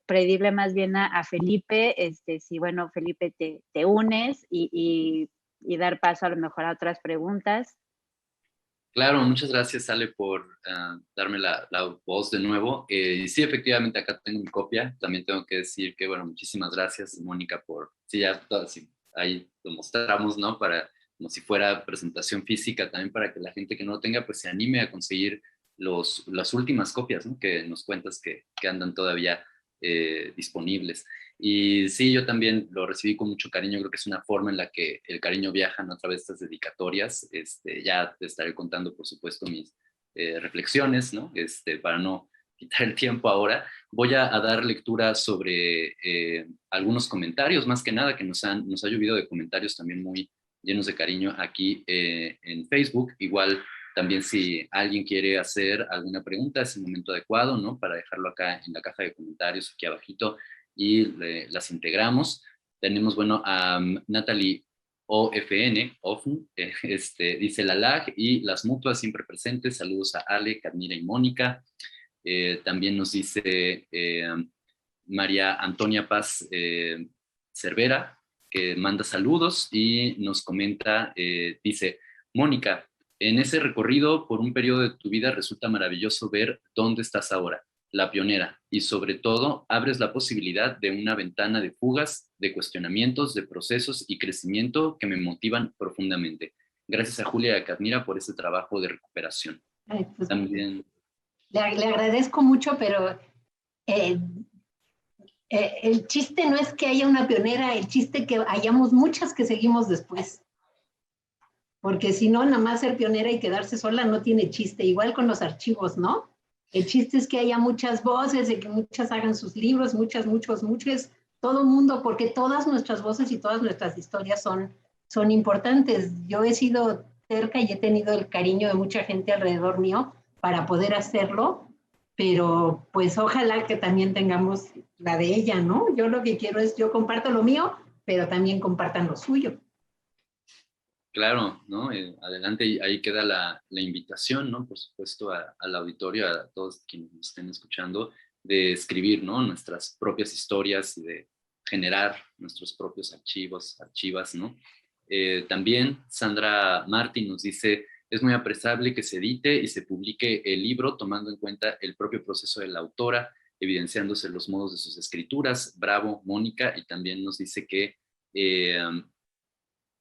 S4: pedirle más bien a Felipe, si bueno, Felipe, te unes y dar paso a lo mejor a otras preguntas.
S1: Claro, muchas gracias, Ale, por darme la voz de nuevo. Y sí, efectivamente, acá tengo mi copia. También tengo que decir que, bueno, muchísimas gracias, Mónica, por, sí, ya sí, ahí lo mostramos, ¿no? Como si fuera presentación física, también para que la gente que no lo tenga, pues se anime a conseguir las últimas copias, ¿no? Que nos cuentas que andan todavía disponibles. Y sí, yo también lo recibí con mucho cariño, creo que es una forma en la que el cariño viaja, ¿no? A través de estas dedicatorias. Ya te estaré contando, por supuesto, mis reflexiones, ¿no? Para no quitar el tiempo ahora. Voy a dar lectura sobre algunos comentarios, más que nada, que nos ha llovido de comentarios también muy llenos de cariño aquí en Facebook. Igual también si alguien quiere hacer alguna pregunta, es el momento adecuado, ¿no? Para dejarlo acá en la caja de comentarios, aquí abajito, y las integramos. Tenemos, bueno, a Natalie OFN, dice la LAG y las mutuas siempre presentes. Saludos a Ale, Cadmira y Mónica. También nos dice María Antonia Paz Cervera, que manda saludos y nos comenta, dice, Mónica, en ese recorrido por un periodo de tu vida resulta maravilloso ver dónde estás ahora, la pionera, y sobre todo abres la posibilidad de una ventana de fugas, de cuestionamientos, de procesos y crecimiento que me motivan profundamente. Gracias a Julia y a Cadmira por este trabajo de recuperación.
S6: Ay, pues,
S1: también
S6: le agradezco mucho, pero el chiste no es que haya una pionera, el chiste es que hayamos muchas que seguimos después. Porque si no, nada más ser pionera y quedarse sola no tiene chiste. Igual con los archivos, ¿no? El chiste es que haya muchas voces y que muchas hagan sus libros, muchos, todo mundo, porque todas nuestras voces y todas nuestras historias son importantes. Yo he sido cerca y he tenido el cariño de mucha gente alrededor mío para poder hacerlo, pero pues ojalá que también tengamos la de ella, ¿no? Yo lo que quiero es, yo comparto lo mío, pero también compartan lo suyo.
S1: Claro, ¿no? Adelante, ahí queda la invitación, ¿no? Por supuesto, al auditorio, a todos quienes nos estén escuchando, de escribir, ¿no? Nuestras propias historias y de generar nuestros propios archivas, ¿no? También Sandra Martín nos dice, es muy apreciable que se edite y se publique el libro tomando en cuenta el propio proceso de la autora, evidenciándose los modos de sus escrituras. Bravo, Mónica, y también nos dice que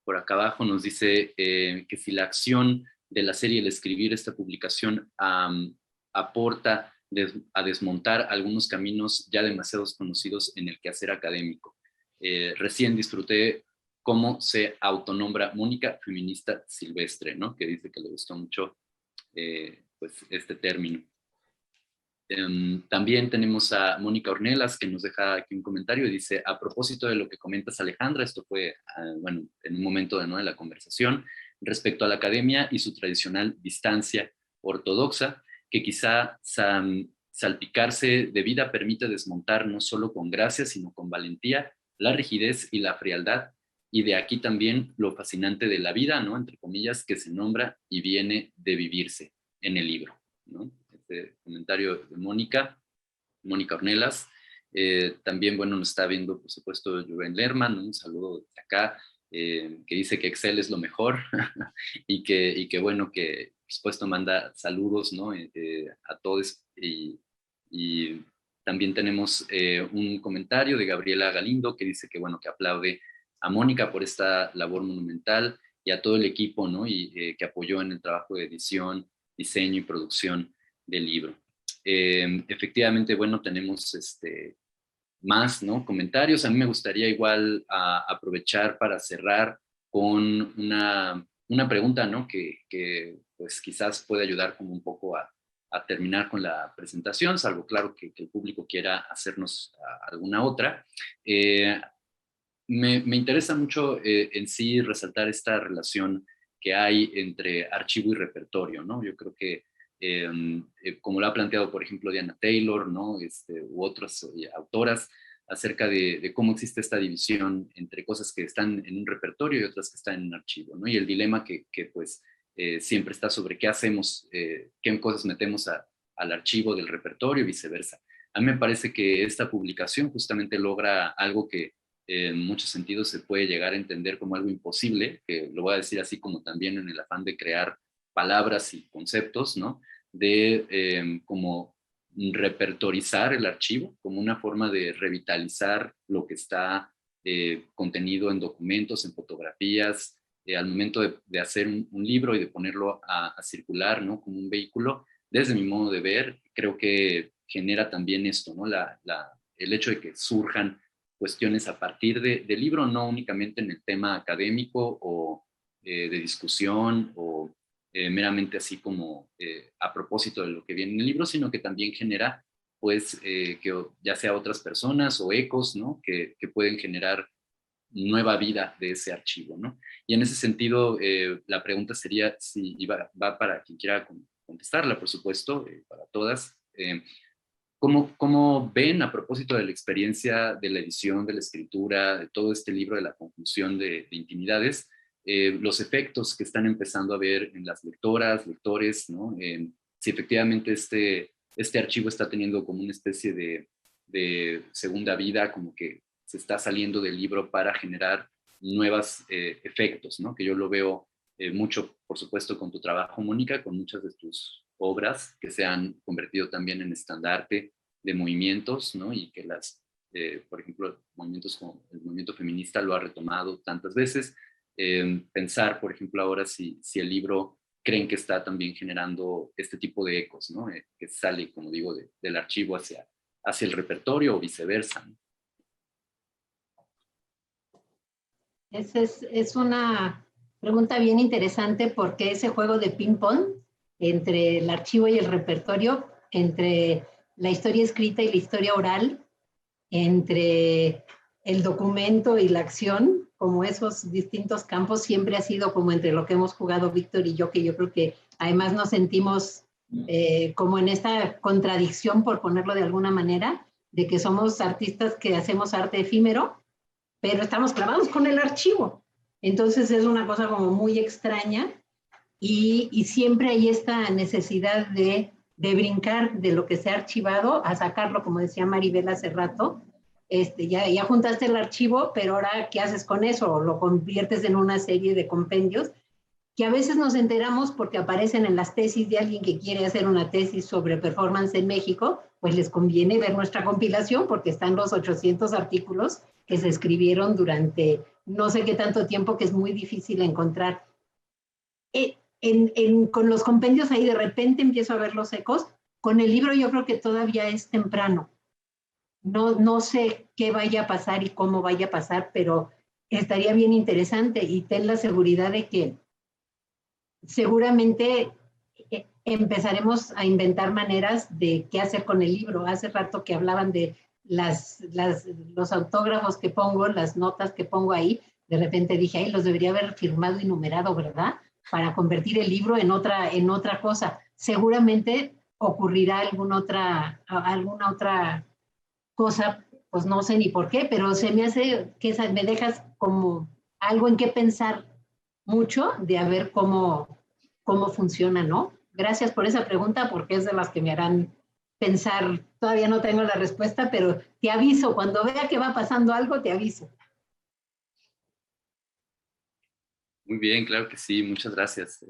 S1: por acá abajo nos dice que si la acción de la serie, el escribir esta publicación, aporta a desmontar algunos caminos ya demasiado conocidos en el quehacer académico. Recién disfruté cómo se autonombra Mónica feminista silvestre, ¿no? Que dice que le gustó mucho pues este término. También tenemos a Mónica Ornelas, que nos deja aquí un comentario y dice, a propósito de lo que comentas, Alejandra, esto fue, bueno, en un momento de la conversación, respecto a la academia y su tradicional distancia ortodoxa, que quizá salpicarse de vida permite desmontar no solo con gracia, sino con valentía, la rigidez y la frialdad, y de aquí también lo fascinante de la vida, ¿no? Entre comillas, que se nombra y viene de vivirse en el libro, ¿no? Este comentario de Mónica Ornelas. También, bueno, nos está viendo, por supuesto, Juven Lerman, ¿no? Un saludo de acá, que dice que Excel es lo mejor y que, bueno, que por supuesto manda saludos, ¿no? A todos. Y también tenemos un comentario de Gabriela Galindo que dice que, bueno, que aplaude a Mónica por esta labor monumental y a todo el equipo, ¿no? Y que apoyó en el trabajo de edición, diseño y producción del libro. Efectivamente, bueno, tenemos más, ¿no? Comentarios. A mí me gustaría igual aprovechar para cerrar con una pregunta, ¿no? Que pues quizás puede ayudar como un poco a terminar con la presentación, salvo claro que el público quiera hacernos alguna otra. me interesa mucho en sí resaltar esta relación que hay entre archivo y repertorio, ¿no? Yo creo que, como lo ha planteado, por ejemplo, Diana Taylor, ¿no? U otras autoras, acerca de cómo existe esta división entre cosas que están en un repertorio y otras que están en un archivo, ¿no? Y el dilema que pues, siempre está sobre qué hacemos, qué cosas metemos al archivo del repertorio y viceversa. A mí me parece que esta publicación justamente logra algo que en muchos sentidos se puede llegar a entender como algo imposible, que lo voy a decir así como también en el afán de crear palabras y conceptos, ¿no? De como repertorizar el archivo como una forma de revitalizar lo que está contenido en documentos, en fotografías, al momento de hacer un libro y de ponerlo a circular, ¿no? Como un vehículo. Desde mi modo de ver, creo que genera también esto, ¿no? El hecho de que surjan cuestiones a partir del libro, no únicamente en el tema académico o de discusión o meramente así como a propósito de lo que viene en el libro, sino que también genera, pues, que ya sea otras personas o ecos, ¿no? Que pueden generar nueva vida de ese archivo, ¿no? Y en ese sentido, la pregunta sería, y va para quien quiera contestarla, por supuesto, para todas, ¿cómo ven, a propósito de la experiencia de la edición, de la escritura, de todo este libro de la conjunción de intimidades, los efectos que están empezando a ver en las lectoras, lectores, ¿no? Si efectivamente este archivo está teniendo como una especie de segunda vida, como que se está saliendo del libro para generar nuevos efectos, ¿no? Que yo lo veo mucho, por supuesto, con tu trabajo, Mónica, con muchas de tus obras que se han convertido también en estandarte de movimientos, ¿no? Y que por ejemplo, movimientos como el movimiento feminista lo ha retomado tantas veces. Pensar, por ejemplo, ahora si el libro creen que está también generando este tipo de ecos, ¿no? Que sale, como digo, del archivo hacia el repertorio o viceversa, ¿no?
S6: Es una pregunta bien interesante porque ese juego de ping-pong entre el archivo y el repertorio, entre la historia escrita y la historia oral, entre el documento y la acción, como esos distintos campos, siempre ha sido como entre lo que hemos jugado Víctor y yo, que yo creo que además nos sentimos como en esta contradicción, por ponerlo de alguna manera, de que somos artistas que hacemos arte efímero, pero estamos clavados con el archivo. Entonces es una cosa como muy extraña y siempre hay esta necesidad de brincar de lo que se ha archivado a sacarlo, como decía Maribel hace rato. Ya juntaste el archivo, pero ahora, ¿qué haces con eso? Lo conviertes en una serie de compendios que a veces nos enteramos porque aparecen en las tesis de alguien que quiere hacer una tesis sobre performance en México, pues les conviene ver nuestra compilación porque están los 800 artículos que se escribieron durante no sé qué tanto tiempo, que es muy difícil encontrar. Con los compendios ahí de repente empiezo a ver los ecos. Con el libro yo creo que todavía es temprano. No sé qué vaya a pasar y cómo vaya a pasar, pero estaría bien interesante y ten la seguridad de que seguramente empezaremos a inventar maneras de qué hacer con el libro. Hace rato que hablaban de los autógrafos que pongo, las notas que pongo ahí, de repente dije, ay, los debería haber firmado y numerado, ¿verdad? Para convertir el libro en otra cosa. Seguramente ocurrirá alguna otra cosa, pues no sé ni por qué, pero se me hace que me dejas como algo en qué pensar mucho de a ver cómo funciona, ¿no? Gracias por esa pregunta porque es de las que me harán pensar. Todavía no tengo la respuesta, pero te aviso, cuando vea que va pasando algo, te aviso.
S1: Muy bien, claro que sí, muchas gracias.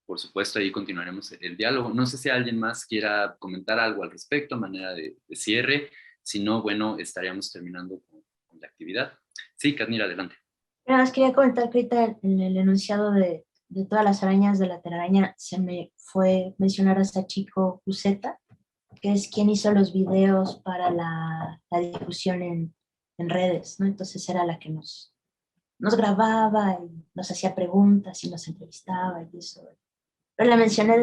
S1: Por supuesto, ahí continuaremos el diálogo. No sé si alguien más quiera comentar algo al respecto, a manera de cierre. Si no, bueno, estaríamos terminando con la actividad. Sí, Cadmira, adelante.
S2: Nada más quería comentar que ahorita en el enunciado de todas las arañas de la telaraña se me fue mencionar a Sachiko Uceta, que es quien hizo los videos para la difusión en redes, ¿no? Entonces era la que nos grababa y nos hacía preguntas y nos entrevistaba y eso. Pero la mencioné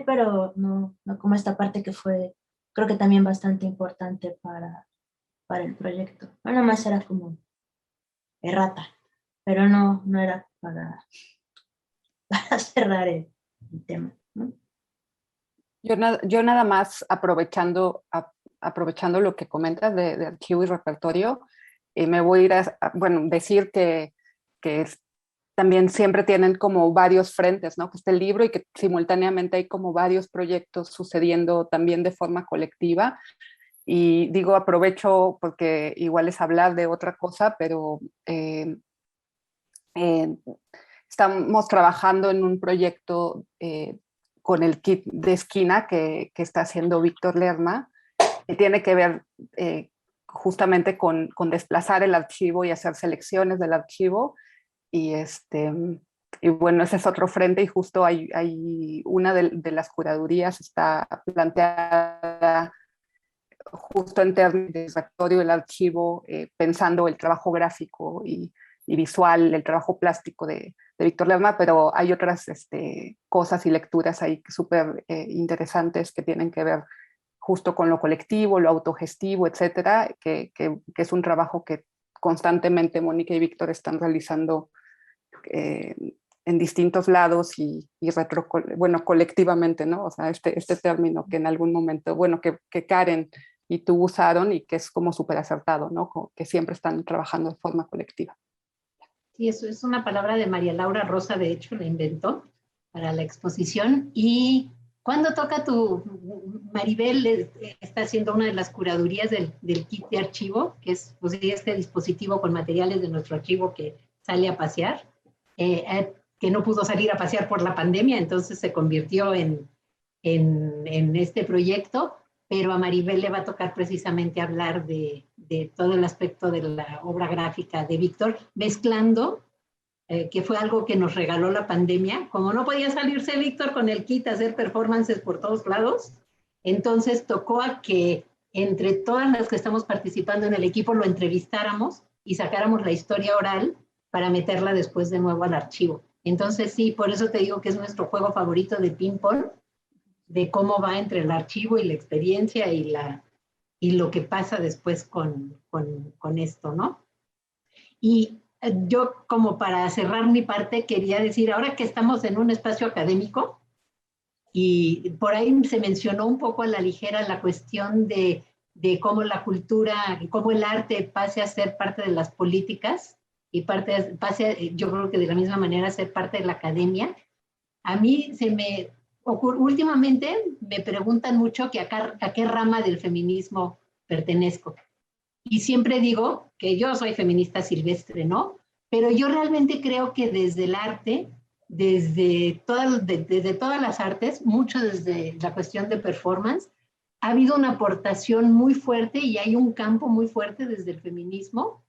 S2: pero no como esta parte que fue, creo que también bastante importante para para el proyecto. No, nada más era como errata, pero no era para cerrar el tema, ¿no?
S3: Yo nada más aprovechando lo que comentas de archivo y repertorio, me voy a ir bueno, decir que también siempre tienen como varios frentes, ¿no? Que está el libro y que simultáneamente hay como varios proyectos sucediendo también de forma colectiva. Y digo, aprovecho porque igual es hablar de otra cosa, pero estamos trabajando en un proyecto con el kit de esquina que está haciendo Víctor Lerma, que tiene que ver justamente con desplazar el archivo y hacer selecciones del archivo. Y, y bueno, ese es otro frente y justo hay una de las curadurías está planteada justo en términos de repertorio del archivo, pensando el trabajo gráfico y visual, el trabajo plástico de Víctor Lerma, pero hay otras cosas y lecturas ahí súper interesantes que tienen que ver justo con lo colectivo, lo autogestivo, etcétera, que es un trabajo que constantemente Mónica y Víctor están realizando en distintos lados y bueno, colectivamente, ¿no? O sea, este término que en algún momento, bueno, que Karen y tú usaron y que es como súper acertado, ¿no? Que siempre están trabajando de forma colectiva.
S6: Sí, eso es una palabra de María Laura Rosa, de hecho, la inventó para la exposición. ¿Y cuándo toca Maribel está haciendo una de las curadurías del kit de archivo, que es pues, este dispositivo con materiales de nuestro archivo que sale a pasear, que no pudo salir a pasear por la pandemia, entonces se convirtió en este proyecto, pero a Maribel le va a tocar precisamente hablar de todo el aspecto de la obra gráfica de Víctor, mezclando, que fue algo que nos regaló la pandemia, como no podía salirse Víctor con el kit a hacer performances por todos lados, entonces tocó a que entre todas las que estamos participando en el equipo lo entrevistáramos y sacáramos la historia oral para meterla después de nuevo al archivo. Entonces sí, por eso te digo que es nuestro juego favorito de ping-pong, de cómo va entre el archivo y la experiencia y lo que pasa después con esto, ¿no? Y yo, como para cerrar mi parte, quería decir, ahora que estamos en un espacio académico, y por ahí se mencionó un poco a la ligera la cuestión de cómo la cultura, cómo el arte pase a ser parte de las políticas y pase, yo creo que de la misma manera, a ser parte de la academia. A mí últimamente me preguntan mucho que a qué rama del feminismo pertenezco. Y siempre digo que yo soy feminista silvestre, ¿no? Pero yo realmente creo que desde el arte, desde todas las artes, mucho desde la cuestión de performance, ha habido una aportación muy fuerte y hay un campo muy fuerte desde el feminismo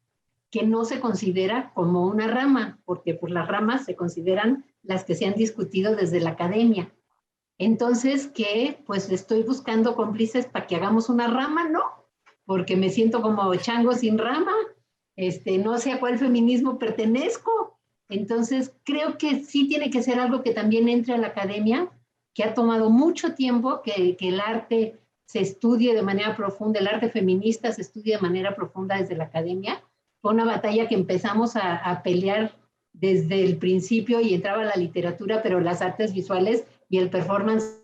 S6: que no se considera como una rama, porque por las ramas se consideran las que se han discutido desde la academia. Entonces, que pues estoy buscando cómplices para que hagamos una rama, ¿no? Porque me siento como chango sin rama, no sé a cuál feminismo pertenezco. Entonces, creo que sí tiene que ser algo que también entre a la academia, que ha tomado mucho tiempo que el arte se estudie de manera profunda, el arte feminista se estudie de manera profunda desde la academia. Fue una batalla que empezamos a pelear desde el principio y entraba la literatura, pero las artes visuales y el performance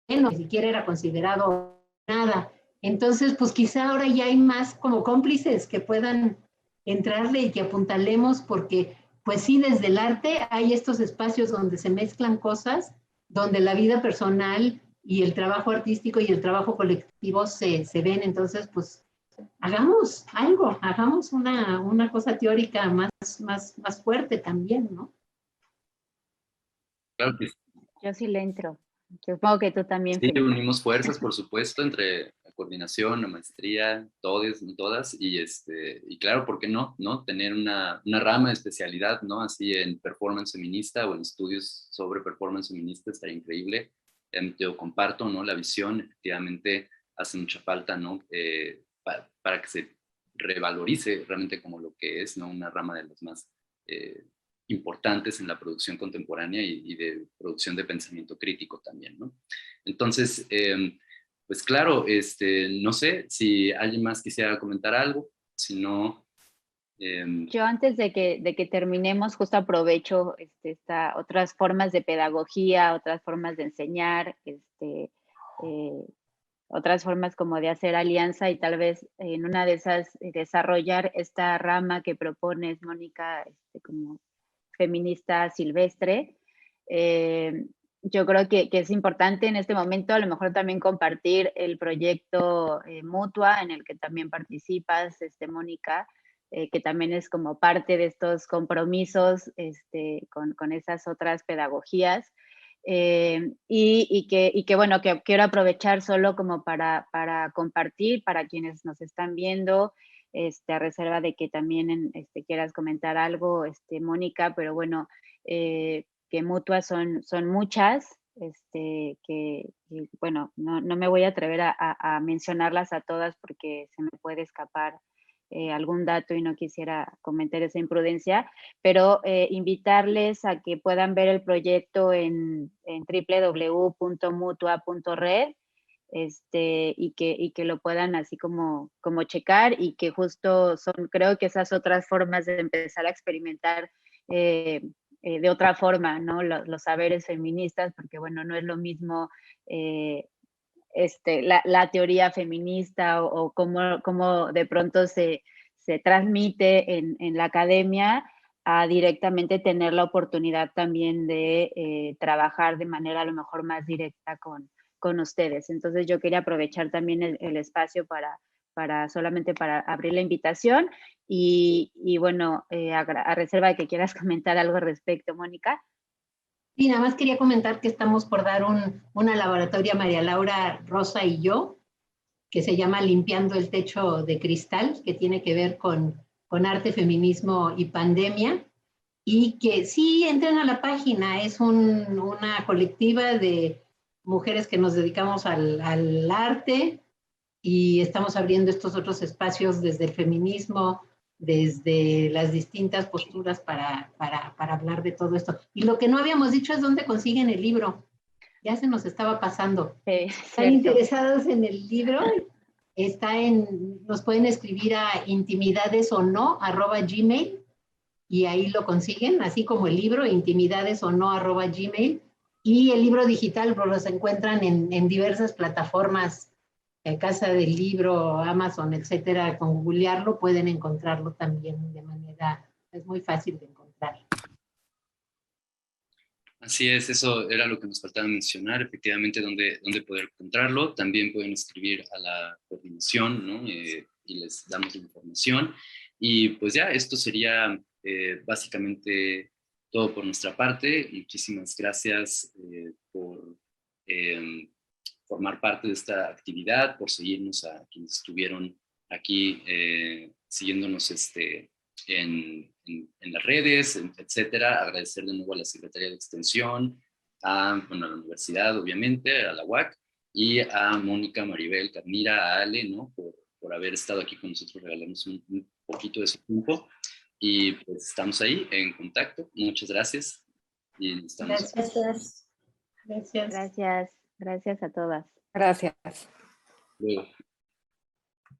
S6: no, ni siquiera era considerado nada. Entonces, pues quizá ahora ya hay más como cómplices que puedan entrarle y que apuntalemos, porque pues sí, desde el arte hay estos espacios donde se mezclan cosas, donde la vida personal y el trabajo artístico y el trabajo colectivo se ven. Entonces, pues hagamos algo, hagamos una cosa teórica más fuerte también, ¿no?
S1: Claro que sí.
S4: Yo sí le entro. Supongo que tú también.
S1: Sí, unimos fuerzas, por supuesto, entre la coordinación, la maestría, todas, y claro, ¿por qué no? Tener una rama de especialidad, ¿no? Así en performance feminista o en estudios sobre performance feminista estaría increíble. Yo comparto, ¿no? La visión, efectivamente, hace mucha falta, ¿no? Para que se revalorice realmente como lo que es, ¿no? Una rama de las más importantes en la producción contemporánea y de producción de pensamiento crítico también, ¿no? Entonces, pues claro, no sé si alguien más quisiera comentar algo, si no...
S4: Yo antes de que terminemos, justo aprovecho otras formas de pedagogía, otras formas de enseñar, otras formas como de hacer alianza y tal vez en una de esas desarrollar esta rama que propones, Mónica, como feminista silvestre. Yo creo que es importante en este momento a lo mejor también compartir el proyecto Mutua en el que también participas, Mónica, que también es como parte de estos compromisos con esas otras pedagogías. Y que bueno, que quiero aprovechar solo como para compartir para quienes nos están viendo, a reserva de que también quieras comentar algo, Mónica, pero bueno, que mutuas son muchas, que bueno, no me voy a atrever a mencionarlas a todas porque se me puede escapar algún dato y no quisiera cometer esa imprudencia, pero invitarles a que puedan ver el proyecto en www.mutua.red, y que lo puedan así como checar, y que justo son, creo que esas otras formas de empezar a experimentar de otra forma, ¿no? Los saberes feministas, porque bueno, no es lo mismo la teoría feminista o cómo de pronto se transmite en la academia, a directamente tener la oportunidad también de trabajar de manera a lo mejor más directa con ustedes. Entonces yo quería aprovechar también el espacio solamente para abrir la invitación y bueno, a reserva de que quieras comentar algo al respecto, Mónica.
S6: Sí, nada más quería comentar que estamos por dar una laboratoria, María Laura, Rosa y yo, que se llama Limpiando el Techo de Cristal, que tiene que ver con arte, feminismo y pandemia. Y que sí, entren a la página, es una colectiva de mujeres que nos dedicamos al arte y estamos abriendo estos otros espacios desde el feminismo, desde las distintas posturas para hablar de todo esto. Y lo que no habíamos dicho es dónde consiguen el libro. Ya se nos estaba pasando. ¿Están interesados en el libro? Nos pueden escribir a intimidadesono@gmail y ahí lo consiguen, así como el libro, intimidadesono@gmail. Y el libro digital pues, los encuentran en diversas plataformas, Casa del Libro, Amazon, etcétera. Con googlearlo pueden encontrarlo también de manera, es muy fácil de encontrar.
S1: Así es, eso era lo que nos faltaba mencionar, efectivamente, dónde poder encontrarlo. También pueden escribir a la coordinación, ¿no? Y les damos la información. Y pues ya, esto sería básicamente todo por nuestra parte. Muchísimas gracias por formar parte de esta actividad, por seguirnos a quienes estuvieron aquí siguiéndonos en las redes, etcétera. Agradecer de nuevo a la Secretaría de Extensión, a la universidad, obviamente, a la UAC, y a Mónica, Maribel, Carmira, a Ale, ¿no? por haber estado aquí con nosotros, regalarnos un poquito de su tiempo. Y pues estamos ahí en contacto. Muchas gracias. Y estamos
S6: Gracias.
S4: Gracias a todas.
S3: Gracias.
S1: luego.